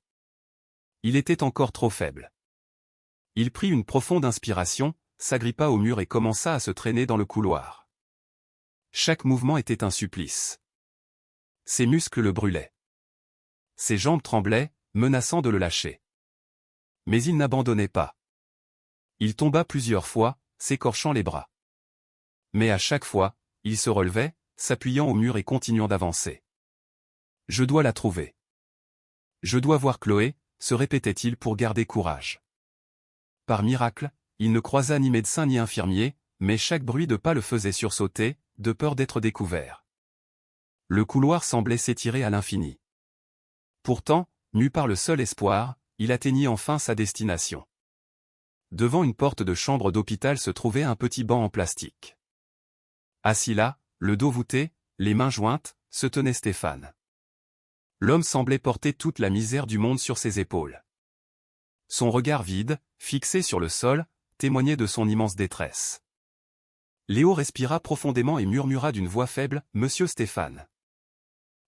Il était encore trop faible. Il prit une profonde inspiration, s'agrippa au mur et commença à se traîner dans le couloir. Chaque mouvement était un supplice. Ses muscles le brûlaient. Ses jambes tremblaient, menaçant de le lâcher. Mais il n'abandonnait pas. Il tomba plusieurs fois, s'écorchant les bras. Mais à chaque fois, il se relevait, s'appuyant au mur et continuant d'avancer. « Je dois la trouver. Je dois voir Chloé », se répétait-il pour garder courage. Par miracle, il ne croisa ni médecin ni infirmier, mais chaque bruit de pas le faisait sursauter, de peur d'être découvert. Le couloir semblait s'étirer à l'infini. Pourtant, mu par le seul espoir, il atteignit enfin sa destination. Devant une porte de chambre d'hôpital se trouvait un petit banc en plastique. Assis là, le dos voûté, les mains jointes, se tenait Stéphane. L'homme semblait porter toute la misère du monde sur ses épaules. Son regard vide, fixé sur le sol, témoignait de son immense détresse. Léo respira profondément et murmura d'une voix faible, « Monsieur Stéphane ».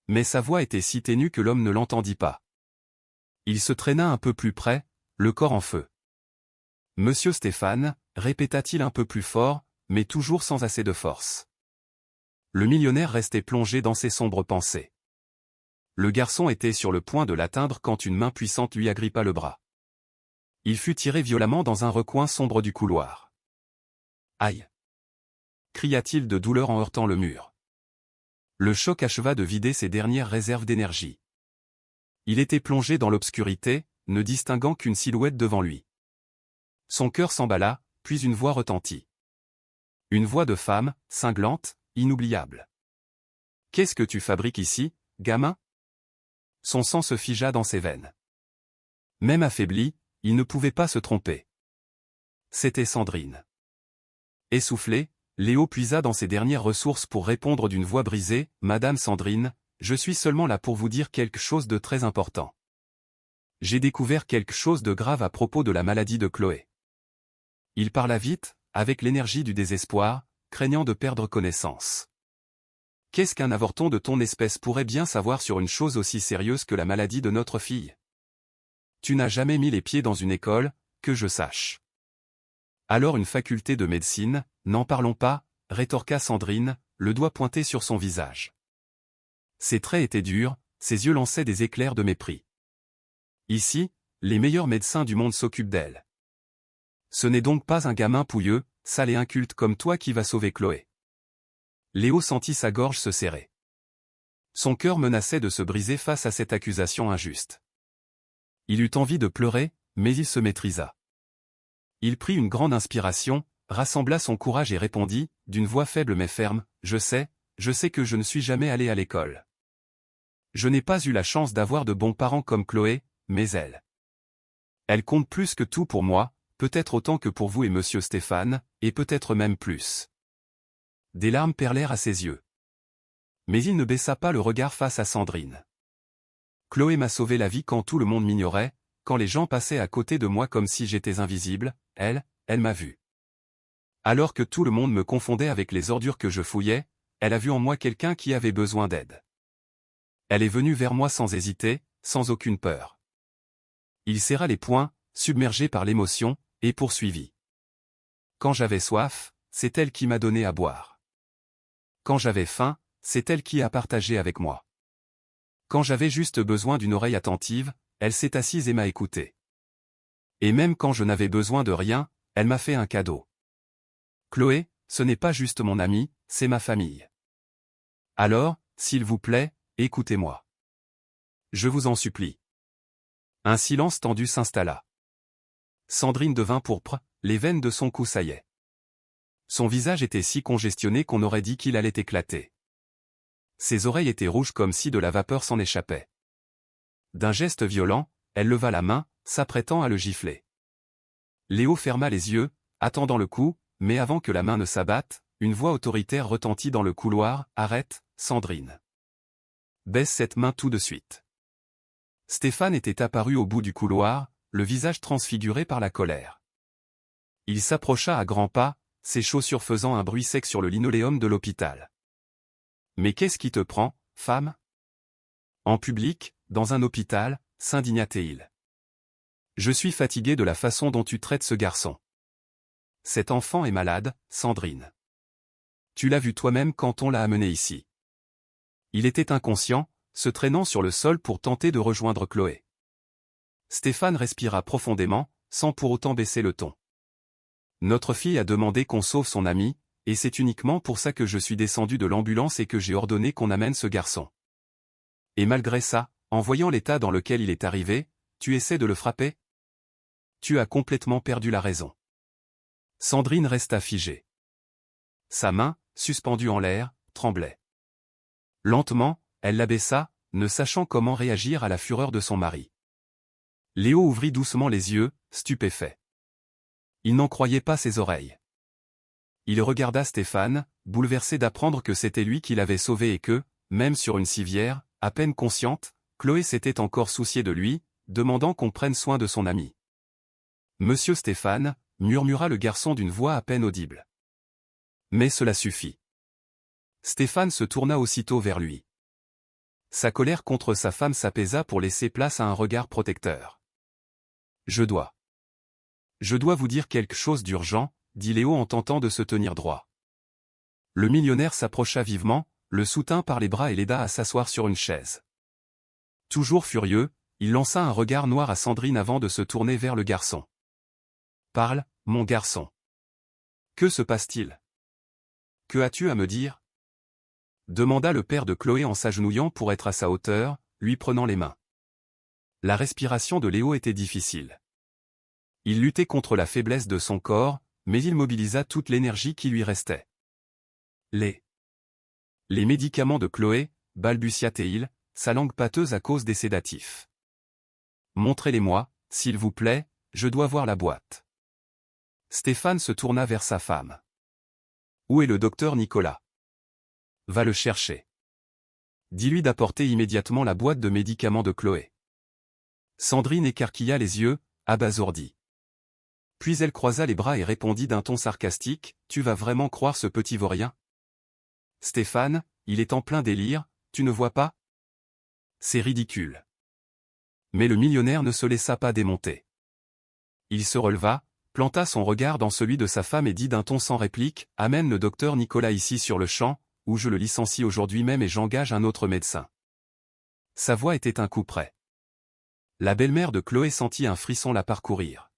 Mais sa voix était si ténue que l'homme ne l'entendit pas. Il se traîna un peu plus près, le corps en feu. « Monsieur Stéphane », répéta-t-il un peu plus fort, mais toujours sans assez de force. Le millionnaire restait plongé dans ses sombres pensées. Le garçon était sur le point de l'atteindre quand une main puissante lui agrippa le bras. Il fut tiré violemment dans un recoin sombre du couloir. « Aïe !» cria-t-il de douleur en heurtant le mur. Le choc acheva de vider ses dernières réserves d'énergie. Il était plongé dans l'obscurité, ne distinguant qu'une silhouette devant lui. Son cœur s'emballa, puis une voix retentit. Une voix de femme, cinglante, inoubliable. « Qu'est-ce que tu fabriques ici, gamin ?» Son sang se figea dans ses veines. Même affaibli, il ne pouvait pas se tromper. C'était Sandrine. Essoufflé, Léo puisa dans ses dernières ressources pour répondre d'une voix brisée, « Madame Sandrine, je suis seulement là pour vous dire quelque chose de très important. J'ai découvert quelque chose de grave à propos de la maladie de Chloé. » Il parla vite, avec l'énergie du désespoir, craignant de perdre connaissance. « Qu'est-ce qu'un avorton de ton espèce pourrait bien savoir sur une chose aussi sérieuse que la maladie de notre fille? Tu n'as jamais mis les pieds dans une école, que je sache. » Alors une faculté de médecine, n'en parlons pas, rétorqua Sandrine, le doigt pointé sur son visage. Ses traits étaient durs, ses yeux lançaient des éclairs de mépris. Ici, les meilleurs médecins du monde s'occupent d'elle. Ce n'est donc pas un gamin pouilleux, sale et inculte comme toi qui va sauver Chloé. Léo sentit sa gorge se serrer. Son cœur menaçait de se briser face à cette accusation injuste. Il eut envie de pleurer, mais il se maîtrisa. Il prit une grande inspiration, rassembla son courage et répondit, d'une voix faible mais ferme, « Je sais que je ne suis jamais allé à l'école. Je n'ai pas eu la chance d'avoir de bons parents comme Chloé, mais elle. Elle compte plus que tout pour moi, peut-être autant que pour vous et monsieur Stéphane, et peut-être même plus. » Des larmes perlèrent à ses yeux. Mais il ne baissa pas le regard face à Sandrine. « Chloé m'a sauvé la vie quand tout le monde m'ignorait, quand les gens passaient à côté de moi comme si j'étais invisible, elle m'a vu. Alors que tout le monde me confondait avec les ordures que je fouillais, elle a vu en moi quelqu'un qui avait besoin d'aide. Elle est venue vers moi sans hésiter, sans aucune peur. » Il serra les poings, submergé par l'émotion, et poursuivit. « Quand j'avais soif, c'est elle qui m'a donné à boire. Quand j'avais faim, c'est elle qui a partagé avec moi. Quand j'avais juste besoin d'une oreille attentive, elle s'est assise et m'a écouté. Et même quand je n'avais besoin de rien, elle m'a fait un cadeau. Chloé, ce n'est pas juste mon amie, c'est ma famille. Alors, s'il vous plaît, écoutez-moi. Je vous en supplie. » Un silence tendu s'installa. Sandrine devint pourpre, les veines de son cou saillaient. Son visage était si congestionné qu'on aurait dit qu'il allait éclater. Ses oreilles étaient rouges comme si de la vapeur s'en échappait. D'un geste violent, elle leva la main, s'apprêtant à le gifler. Léo ferma les yeux, attendant le coup, mais avant que la main ne s'abatte, une voix autoritaire retentit dans le couloir, « Arrête, Sandrine. Baisse cette main tout de suite. » Stéphane était apparu au bout du couloir, le visage transfiguré par la colère. Il s'approcha à grands pas, ses chaussures faisant un bruit sec sur le linoléum de l'hôpital. « Mais qu'est-ce qui te prend, femme? » En public, dans un hôpital, s'indigna-t-il. « Je suis fatigué de la façon dont tu traites ce garçon. Cet enfant est malade, Sandrine. Tu l'as vu toi-même quand on l'a amené ici. Il était inconscient, se traînant sur le sol pour tenter de rejoindre Chloé. » Stéphane respira profondément, sans pour autant baisser le ton. « Notre fille a demandé qu'on sauve son ami, et c'est uniquement pour ça que je suis descendu de l'ambulance et que j'ai ordonné qu'on amène ce garçon. Et malgré ça, en voyant l'état dans lequel il est arrivé, tu essaies de le frapper? Tu as complètement perdu la raison. » Sandrine resta figée. Sa main, suspendue en l'air, tremblait. Lentement, elle l'abaissa, ne sachant comment réagir à la fureur de son mari. Léo ouvrit doucement les yeux, stupéfait. Il n'en croyait pas ses oreilles. Il regarda Stéphane, bouleversé d'apprendre que c'était lui qui l'avait sauvé et que, même sur une civière, à peine consciente, Chloé s'était encore souciée de lui, demandant qu'on prenne soin de son ami. « Monsieur Stéphane » murmura le garçon d'une voix à peine audible. Mais cela suffit. Stéphane se tourna aussitôt vers lui. Sa colère contre sa femme s'apaisa pour laisser place à un regard protecteur. « Je dois vous dire quelque chose d'urgent, » dit Léo en tentant de se tenir droit. Le millionnaire s'approcha vivement, le soutint par les bras et l'aida à s'asseoir sur une chaise. Toujours furieux, il lança un regard noir à Sandrine avant de se tourner vers le garçon. « Parle, mon garçon. Que se passe-t-il? Que as-tu à me dire ?» demanda le père de Chloé en s'agenouillant pour être à sa hauteur, lui prenant les mains. La respiration de Léo était difficile. Il luttait contre la faiblesse de son corps, mais il mobilisa toute l'énergie qui lui restait. Les médicaments de Chloé, balbutia-t-il, sa langue pâteuse à cause des sédatifs. « Montrez-les-moi, s'il vous plaît, je dois voir la boîte. » Stéphane se tourna vers sa femme. Où est le docteur Nicolas? Va le chercher. Dis-lui d'apporter immédiatement la boîte de médicaments de Chloé. Sandrine écarquilla les yeux, abasourdie. Puis elle croisa les bras et répondit d'un ton sarcastique, tu vas vraiment croire ce petit vaurien? Stéphane, il est en plein délire, tu ne vois pas? C'est ridicule. Mais le millionnaire ne se laissa pas démonter. Il se releva, planta son regard dans celui de sa femme et dit d'un ton sans réplique, « Amène le docteur Nicolas ici sur le champ, ou je le licencie aujourd'hui même et j'engage un autre médecin. » Sa voix était un coup près. La belle-mère de Chloé sentit un frisson la parcourir.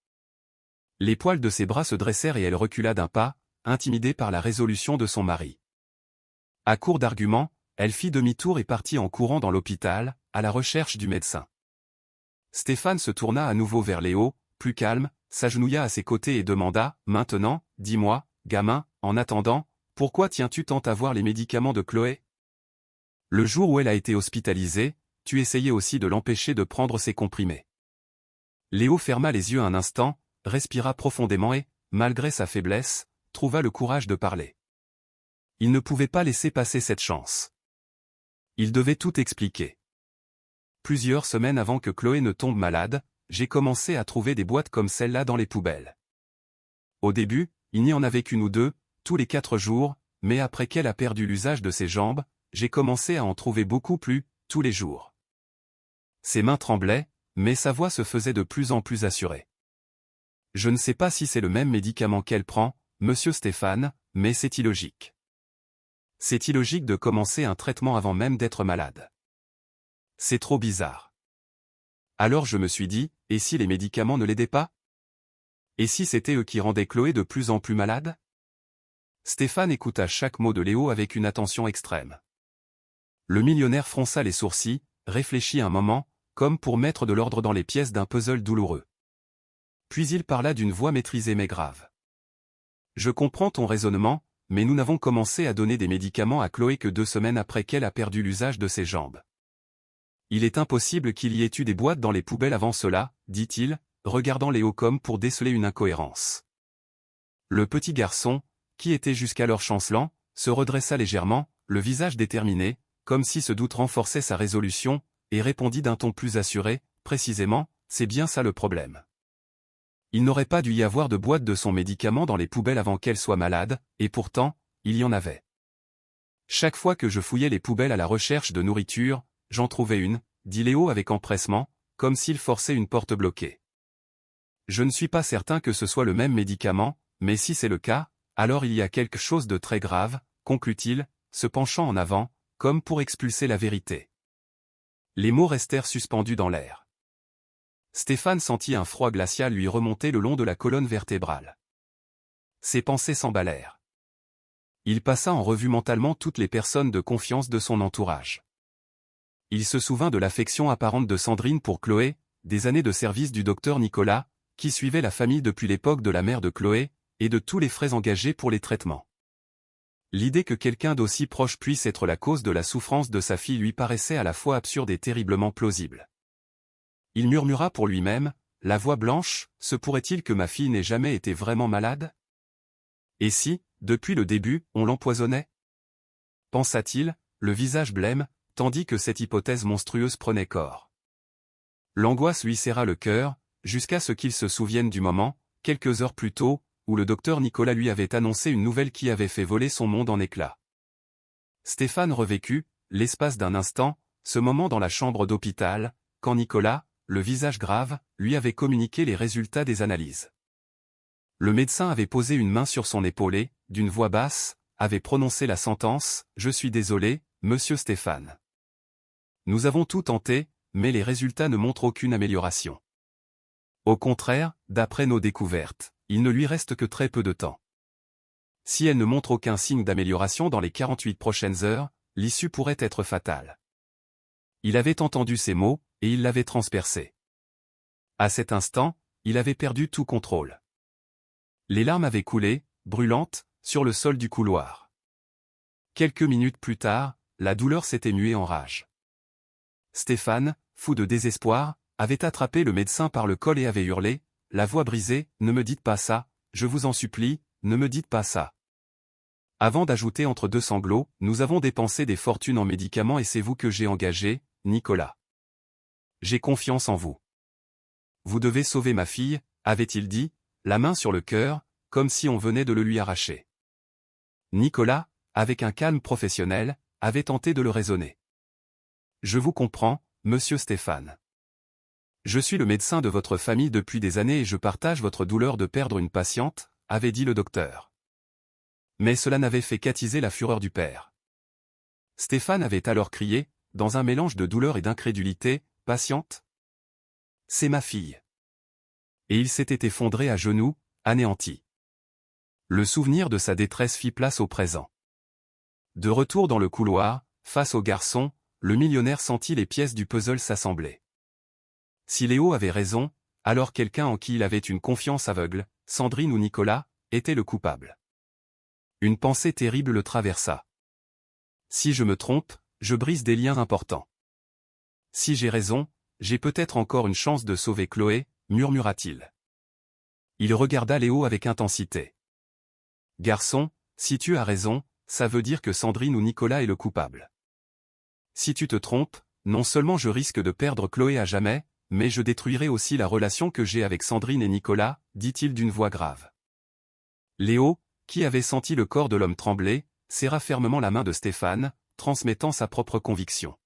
Les poils de ses bras se dressèrent et elle recula d'un pas, intimidée par la résolution de son mari. À court d'arguments, elle fit demi-tour et partit en courant dans l'hôpital, à la recherche du médecin. Stéphane se tourna à nouveau vers Léo, plus calme, s'agenouilla à ses côtés et demanda, « Maintenant, dis-moi, gamin, en attendant, pourquoi tiens-tu tant à voir les médicaments de Chloé? Le jour où elle a été hospitalisée, tu essayais aussi de l'empêcher de prendre ses comprimés. » Léo ferma les yeux un instant, respira profondément et, malgré sa faiblesse, trouva le courage de parler. Il ne pouvait pas laisser passer cette chance. Il devait tout expliquer. Plusieurs semaines avant que Chloé ne tombe malade, j'ai commencé à trouver des boîtes comme celle-là dans les poubelles. Au début, il n'y en avait qu'une ou deux, tous les 4 jours, mais après qu'elle a perdu l'usage de ses jambes, j'ai commencé à en trouver beaucoup plus, tous les jours. Ses mains tremblaient, mais sa voix se faisait de plus en plus assurée. Je ne sais pas si c'est le même médicament qu'elle prend, monsieur Stéphane, mais c'est illogique. C'est illogique de commencer un traitement avant même d'être malade. C'est trop bizarre. Alors je me suis dit, et si les médicaments ne l'aidaient pas? Et si c'était eux qui rendaient Chloé de plus en plus malade? Stéphane écouta chaque mot de Léo avec une attention extrême. Le millionnaire fronça les sourcils, réfléchit un moment, comme pour mettre de l'ordre dans les pièces d'un puzzle douloureux. Puis il parla d'une voix maîtrisée mais grave. Je comprends ton raisonnement, mais nous n'avons commencé à donner des médicaments à Chloé que 2 semaines après qu'elle a perdu l'usage de ses jambes. Il est impossible qu'il y ait eu des boîtes dans les poubelles avant cela, dit-il, regardant Léo comme pour déceler une incohérence. Le petit garçon, qui était jusqu'alors chancelant, se redressa légèrement, le visage déterminé, comme si ce doute renforçait sa résolution, et répondit d'un ton plus assuré, précisément, c'est bien ça le problème. Il n'aurait pas dû y avoir de boîte de son médicament dans les poubelles avant qu'elle soit malade, et pourtant, il y en avait. Chaque fois que je fouillais les poubelles à la recherche de nourriture, j'en trouvais une, dit Léo avec empressement, comme s'il forçait une porte bloquée. Je ne suis pas certain que ce soit le même médicament, mais si c'est le cas, alors il y a quelque chose de très grave, conclut-il, se penchant en avant, comme pour expulser la vérité. Les mots restèrent suspendus dans l'air. Stéphane sentit un froid glacial lui remonter le long de la colonne vertébrale. Ses pensées s'emballèrent. Il passa en revue mentalement toutes les personnes de confiance de son entourage. Il se souvint de l'affection apparente de Sandrine pour Chloé, des années de service du docteur Nicolas, qui suivait la famille depuis l'époque de la mère de Chloé, et de tous les frais engagés pour les traitements. L'idée que quelqu'un d'aussi proche puisse être la cause de la souffrance de sa fille lui paraissait à la fois absurde et terriblement plausible. Il murmura pour lui-même, la voix blanche, se pourrait-il que ma fille n'ait jamais été vraiment malade? Et si, depuis le début, on l'empoisonnait? Pensa-t-il, le visage blême, tandis que cette hypothèse monstrueuse prenait corps. L'angoisse lui serra le cœur, jusqu'à ce qu'il se souvienne du moment, quelques heures plus tôt, où le docteur Nicolas lui avait annoncé une nouvelle qui avait fait voler son monde en éclats. Stéphane revécut, l'espace d'un instant, ce moment dans la chambre d'hôpital, quand Nicolas, le visage grave, lui avait communiqué les résultats des analyses. Le médecin avait posé une main sur son épaule et, d'une voix basse, avait prononcé la sentence, « Je suis désolé, monsieur Stéphane. Nous avons tout tenté, mais les résultats ne montrent aucune amélioration. Au contraire, d'après nos découvertes, il ne lui reste que très peu de temps. Si elle ne montre aucun signe d'amélioration dans les 48 prochaines heures, l'issue pourrait être fatale. » Il avait entendu ces mots, et il l'avait transpercé. À cet instant, il avait perdu tout contrôle. Les larmes avaient coulé, brûlantes, sur le sol du couloir. Quelques minutes plus tard, la douleur s'était muée en rage. Stéphane, fou de désespoir, avait attrapé le médecin par le col et avait hurlé, la voix brisée, « Ne me dites pas ça, je vous en supplie, ne me dites pas ça. Avant d'ajouter entre deux sanglots, nous avons dépensé des fortunes en médicaments et c'est vous que j'ai engagé, Nicolas. J'ai confiance en vous. Vous devez sauver ma fille, avait-il dit, la main sur le cœur, comme si on venait de le lui arracher. Nicolas, avec un calme professionnel, avait tenté de le raisonner. Je vous comprends, monsieur Stéphane. Je suis le médecin de votre famille depuis des années et je partage votre douleur de perdre une patiente, avait dit le docteur. Mais cela n'avait fait qu'attiser la fureur du père. Stéphane avait alors crié, dans un mélange de douleur et d'incrédulité, « Patiente ? C'est ma fille. » Et il s'était effondré à genoux, anéanti. Le souvenir de sa détresse fit place au présent. De retour dans le couloir, face au garçon, le millionnaire sentit les pièces du puzzle s'assembler. Si Léo avait raison, alors quelqu'un en qui il avait une confiance aveugle, Sandrine ou Nicolas, était le coupable. Une pensée terrible le traversa. Si je me trompe, je brise des liens importants. Si j'ai raison, j'ai peut-être encore une chance de sauver Chloé, murmura-t-il. Il regarda Léo avec intensité. Garçon, si tu as raison, ça veut dire que Sandrine ou Nicolas est le coupable. Si tu te trompes, non seulement je risque de perdre Chloé à jamais, mais je détruirai aussi la relation que j'ai avec Sandrine et Nicolas, dit-il d'une voix grave. Léo, qui avait senti le corps de l'homme trembler, serra fermement la main de Stéphane, transmettant sa propre conviction.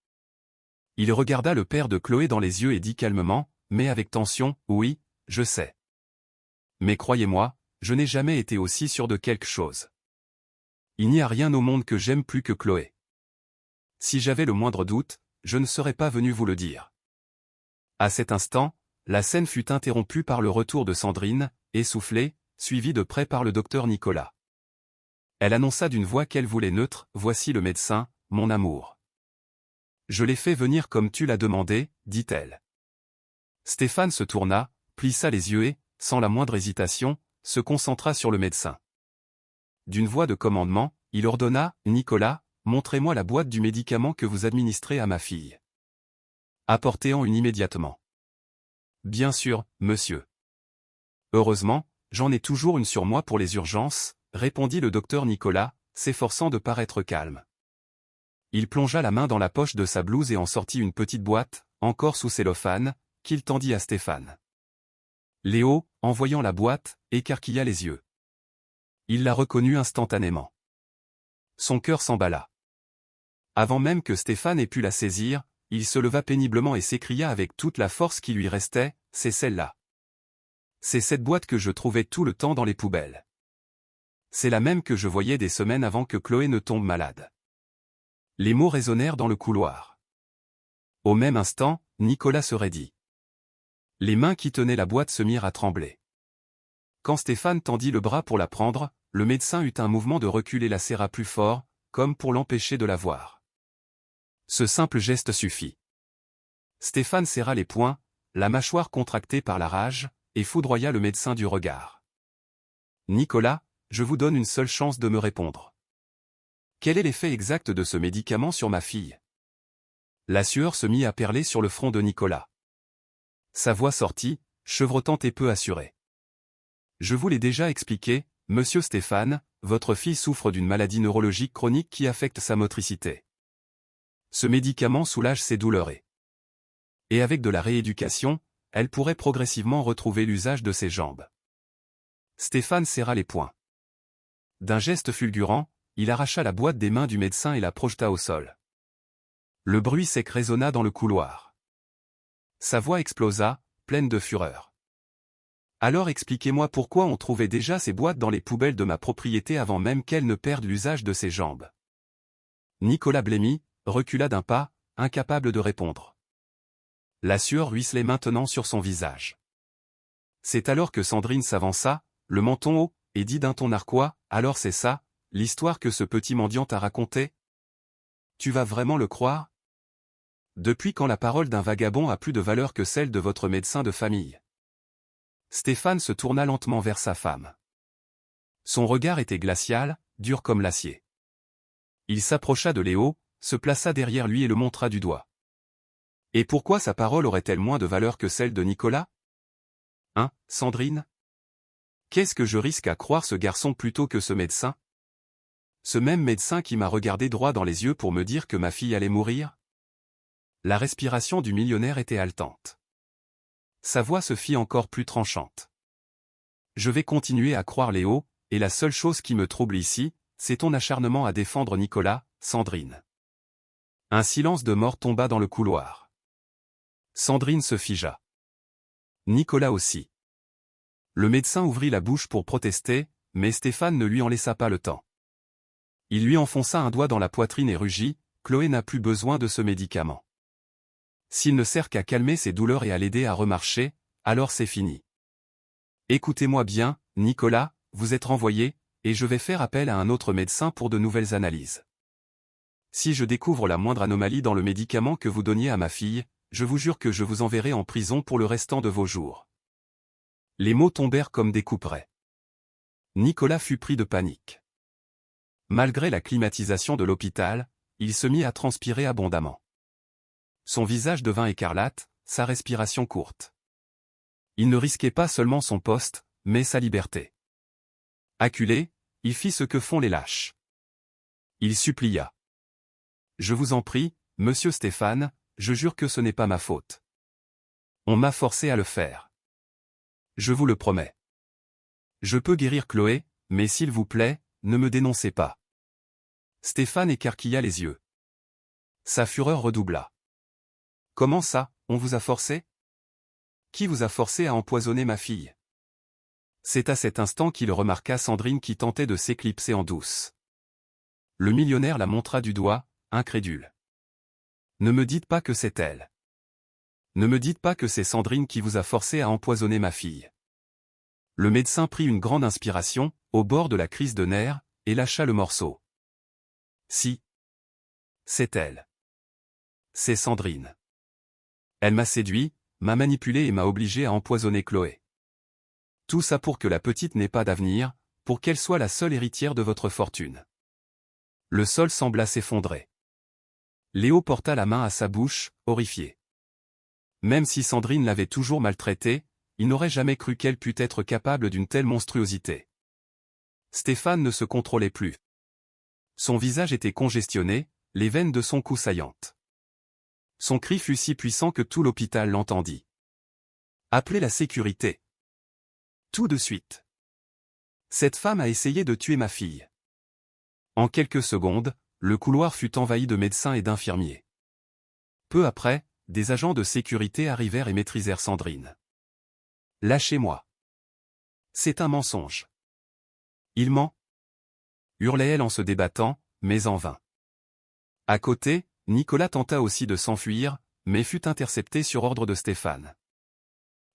Il regarda le père de Chloé dans les yeux et dit calmement, mais avec tension, « Oui, je sais. Mais croyez-moi, je n'ai jamais été aussi sûr de quelque chose. Il n'y a rien au monde que j'aime plus que Chloé. Si j'avais le moindre doute, je ne serais pas venu vous le dire. » À cet instant, la scène fut interrompue par le retour de Sandrine, essoufflée, suivie de près par le docteur Nicolas. Elle annonça d'une voix qu'elle voulait neutre, « Voici le médecin, mon amour. » Je l'ai fait venir comme tu l'as demandé, dit-elle. Stéphane se tourna, plissa les yeux et, sans la moindre hésitation, se concentra sur le médecin. D'une voix de commandement, il ordonna, « Nicolas, montrez-moi la boîte du médicament que vous administrez à ma fille. Apportez-en une immédiatement. » Bien sûr, monsieur. Heureusement, j'en ai toujours une sur moi pour les urgences, répondit le docteur Nicolas, s'efforçant de paraître calme. Il plongea la main dans la poche de sa blouse et en sortit une petite boîte, encore sous cellophane, qu'il tendit à Stéphane. Léo, en voyant la boîte, écarquilla les yeux. Il la reconnut instantanément. Son cœur s'emballa. Avant même que Stéphane ait pu la saisir, il se leva péniblement et s'écria avec toute la force qui lui restait, « C'est celle-là. C'est cette boîte que je trouvais tout le temps dans les poubelles. C'est la même que je voyais des semaines avant que Chloé ne tombe malade. » Les mots résonnèrent dans le couloir. Au même instant, Nicolas se raidit. Les mains qui tenaient la boîte se mirent à trembler. Quand Stéphane tendit le bras pour la prendre, le médecin eut un mouvement de recul et la serra plus fort, comme pour l'empêcher de la voir. Ce simple geste suffit. Stéphane serra les poings, la mâchoire contractée par la rage, et foudroya le médecin du regard. « Nicolas, je vous donne une seule chance de me répondre. Quel est l'effet exact de ce médicament sur ma fille ?» La sueur se mit à perler sur le front de Nicolas. Sa voix sortit, chevrotante et peu assurée. « Je vous l'ai déjà expliqué, monsieur Stéphane, votre fille souffre d'une maladie neurologique chronique qui affecte sa motricité. Ce médicament soulage ses douleurs et avec de la rééducation, elle pourrait progressivement retrouver l'usage de ses jambes. » Stéphane serra les poings. D'un geste fulgurant, il arracha la boîte des mains du médecin et la projeta au sol. Le bruit sec résonna dans le couloir. Sa voix explosa, pleine de fureur. « Alors expliquez-moi pourquoi on trouvait déjà ces boîtes dans les poubelles de ma propriété avant même qu'elle ne perde l'usage de ses jambes. » Nicolas blêmit, recula d'un pas, incapable de répondre. La sueur ruisselait maintenant sur son visage. C'est alors que Sandrine s'avança, le menton haut, et dit d'un ton narquois, « Alors c'est ça, l'histoire que ce petit mendiant t'a racontée ? Tu vas vraiment le croire ? Depuis quand la parole d'un vagabond a plus de valeur que celle de votre médecin de famille ?» Stéphane se tourna lentement vers sa femme. Son regard était glacial, dur comme l'acier. Il s'approcha de Léo, se plaça derrière lui et le montra du doigt. « Et pourquoi sa parole aurait-elle moins de valeur que celle de Nicolas ? Hein, Sandrine ? Qu'est-ce que je risque à croire ce garçon plutôt que ce médecin? Ce même médecin qui m'a regardé droit dans les yeux pour me dire que ma fille allait mourir? La respiration du millionnaire était haletante. Sa voix se fit encore plus tranchante. Je vais continuer à croire Léo, et la seule chose qui me trouble ici, c'est ton acharnement à défendre Nicolas, Sandrine. Un silence de mort tomba dans le couloir. Sandrine se figea. Nicolas aussi. Le médecin ouvrit la bouche pour protester, mais Stéphane ne lui en laissa pas le temps. Il lui enfonça un doigt dans la poitrine et rugit, « Chloé n'a plus besoin de ce médicament. S'il ne sert qu'à calmer ses douleurs et à l'aider à remarcher, alors c'est fini. Écoutez-moi bien, Nicolas, vous êtes renvoyé, et je vais faire appel à un autre médecin pour de nouvelles analyses. Si je découvre la moindre anomalie dans le médicament que vous donniez à ma fille, je vous jure que je vous enverrai en prison pour le restant de vos jours. » Les mots tombèrent comme des couperets. Nicolas fut pris de panique. Malgré la climatisation de l'hôpital, il se mit à transpirer abondamment. Son visage devint écarlate, sa respiration courte. Il ne risquait pas seulement son poste, mais sa liberté. Acculé, il fit ce que font les lâches. Il supplia. « Je vous en prie, monsieur Stéphane, je jure que ce n'est pas ma faute. On m'a forcé à le faire. Je vous le promets. Je peux guérir Chloé, mais s'il vous plaît, ne me dénoncez pas. » Stéphane écarquilla les yeux. Sa fureur redoubla. « Comment ça, on vous a forcé? Qui vous a forcé à empoisonner ma fille? » C'est à cet instant qu'il remarqua Sandrine qui tentait de s'éclipser en douce. Le millionnaire la montra du doigt, incrédule. « Ne me dites pas que c'est elle. Ne me dites pas que c'est Sandrine qui vous a forcé à empoisonner ma fille. » Le médecin prit une grande inspiration, au bord de la crise de nerfs, et lâcha le morceau. « Si. C'est elle. C'est Sandrine. Elle m'a séduit, m'a manipulé et m'a obligé à empoisonner Chloé. Tout ça pour que la petite n'ait pas d'avenir, pour qu'elle soit la seule héritière de votre fortune. » Le sol sembla s'effondrer. Léo porta la main à sa bouche, horrifié. Même si Sandrine l'avait toujours maltraité, il n'aurait jamais cru qu'elle pût être capable d'une telle monstruosité. Stéphane ne se contrôlait plus. Son visage était congestionné, les veines de son cou saillantes. Son cri fut si puissant que tout l'hôpital l'entendit. « Appelez la sécurité. Tout de suite. Cette femme a essayé de tuer ma fille. » En quelques secondes, le couloir fut envahi de médecins et d'infirmiers. Peu après, des agents de sécurité arrivèrent et maîtrisèrent Sandrine. « Lâchez-moi. C'est un mensonge. Il ment. » hurlait-elle en se débattant, mais en vain. À côté, Nicolas tenta aussi de s'enfuir, mais fut intercepté sur ordre de Stéphane.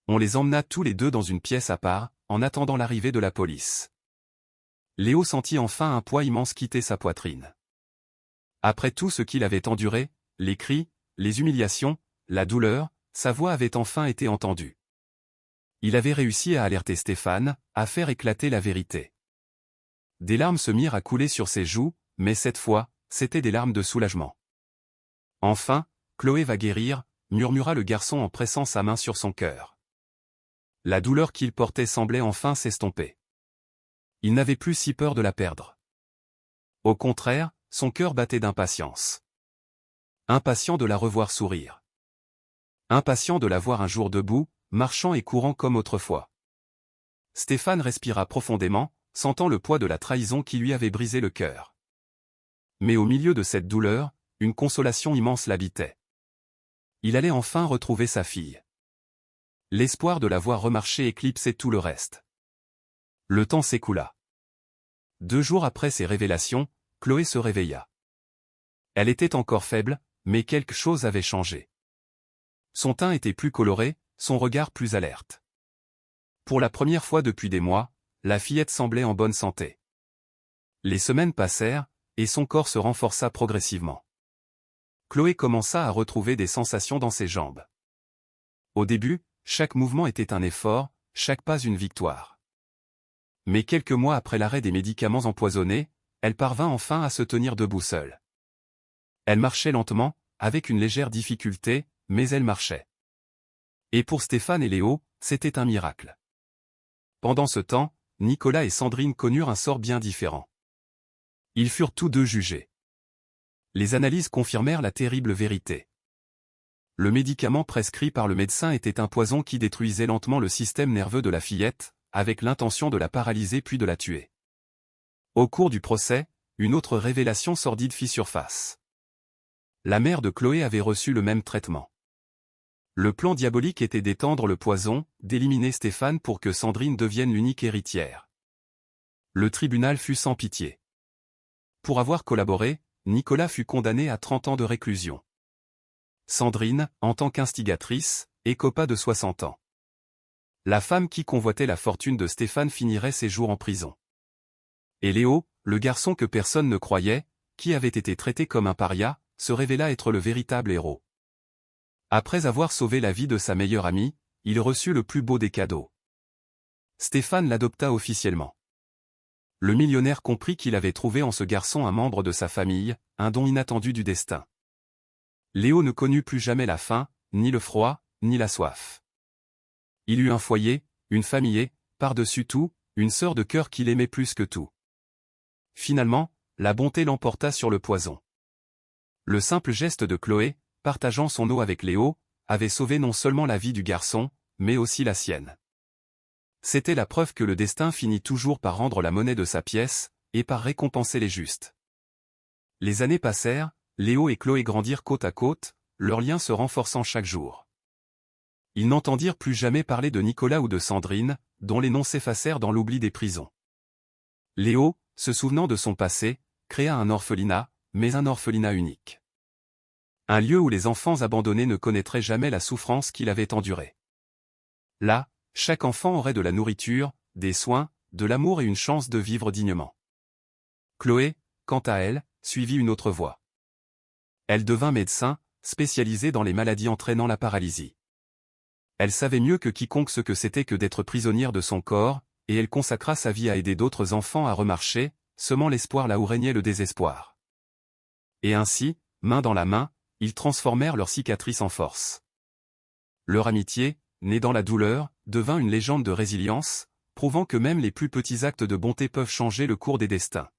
On les emmena tous les deux dans une pièce à part, en attendant l'arrivée de la police. Léo sentit enfin un poids immense quitter sa poitrine. Après tout ce qu'il avait enduré, les cris, les humiliations, la douleur, sa voix avait enfin été entendue. Il avait réussi à alerter Stéphane, à faire éclater la vérité. Des larmes se mirent à couler sur ses joues, mais cette fois, c'étaient des larmes de soulagement. « Enfin, Chloé va guérir, » murmura le garçon en pressant sa main sur son cœur. La douleur qu'il portait semblait enfin s'estomper. Il n'avait plus si peur de la perdre. Au contraire, son cœur battait d'impatience. Impatient de la revoir sourire. Impatient de la voir un jour debout, marchant et courant comme autrefois. Stéphane respira profondément, sentant le poids de la trahison qui lui avait brisé le cœur. Mais au milieu de cette douleur, une consolation immense l'habitait. Il allait enfin retrouver sa fille. L'espoir de la voir remarcher éclipsait tout le reste. Le temps s'écoula. 2 jours après ces révélations, Chloé se réveilla. Elle était encore faible, mais quelque chose avait changé. Son teint était plus coloré, son regard plus alerte. Pour la première fois depuis des mois, la fillette semblait en bonne santé. Les semaines passèrent, et son corps se renforça progressivement. Chloé commença à retrouver des sensations dans ses jambes. Au début, chaque mouvement était un effort, chaque pas une victoire. Mais quelques mois après l'arrêt des médicaments empoisonnés, elle parvint enfin à se tenir debout seule. Elle marchait lentement, avec une légère difficulté, mais elle marchait. Et pour Stéphane et Léo, c'était un miracle. Pendant ce temps, Nicolas et Sandrine connurent un sort bien différent. Ils furent tous deux jugés. Les analyses confirmèrent la terrible vérité. Le médicament prescrit par le médecin était un poison qui détruisait lentement le système nerveux de la fillette, avec l'intention de la paralyser puis de la tuer. Au cours du procès, une autre révélation sordide fit surface. La mère de Chloé avait reçu le même traitement. Le plan diabolique était d'étendre le poison, d'éliminer Stéphane pour que Sandrine devienne l'unique héritière. Le tribunal fut sans pitié. Pour avoir collaboré, Nicolas fut condamné à 30 ans de réclusion. Sandrine, en tant qu'instigatrice, écopa de 60 ans. La femme qui convoitait la fortune de Stéphane finirait ses jours en prison. Et Léo, le garçon que personne ne croyait, qui avait été traité comme un paria, se révéla être le véritable héros. Après avoir sauvé la vie de sa meilleure amie, il reçut le plus beau des cadeaux. Stéphane l'adopta officiellement. Le millionnaire comprit qu'il avait trouvé en ce garçon un membre de sa famille, un don inattendu du destin. Léo ne connut plus jamais la faim, ni le froid, ni la soif. Il eut un foyer, une famille et, par-dessus tout, une sœur de cœur qu'il aimait plus que tout. Finalement, la bonté l'emporta sur le poison. Le simple geste de Chloé, partageant son eau avec Léo, avait sauvé non seulement la vie du garçon, mais aussi la sienne. C'était la preuve que le destin finit toujours par rendre la monnaie de sa pièce, et par récompenser les justes. Les années passèrent, Léo et Chloé grandirent côte à côte, leur lien se renforçant chaque jour. Ils n'entendirent plus jamais parler de Nicolas ou de Sandrine, dont les noms s'effacèrent dans l'oubli des prisons. Léo, se souvenant de son passé, créa un orphelinat, mais un orphelinat unique. Un lieu où les enfants abandonnés ne connaîtraient jamais la souffrance qu'il avait endurée. Là, chaque enfant aurait de la nourriture, des soins, de l'amour et une chance de vivre dignement. Chloé, quant à elle, suivit une autre voie. Elle devint médecin, spécialisée dans les maladies entraînant la paralysie. Elle savait mieux que quiconque ce que c'était que d'être prisonnière de son corps, et elle consacra sa vie à aider d'autres enfants à remarcher, semant l'espoir là où régnait le désespoir. Et ainsi, main dans la main, ils transformèrent leurs cicatrices en force. Leur amitié, née dans la douleur, devint une légende de résilience, prouvant que même les plus petits actes de bonté peuvent changer le cours des destins.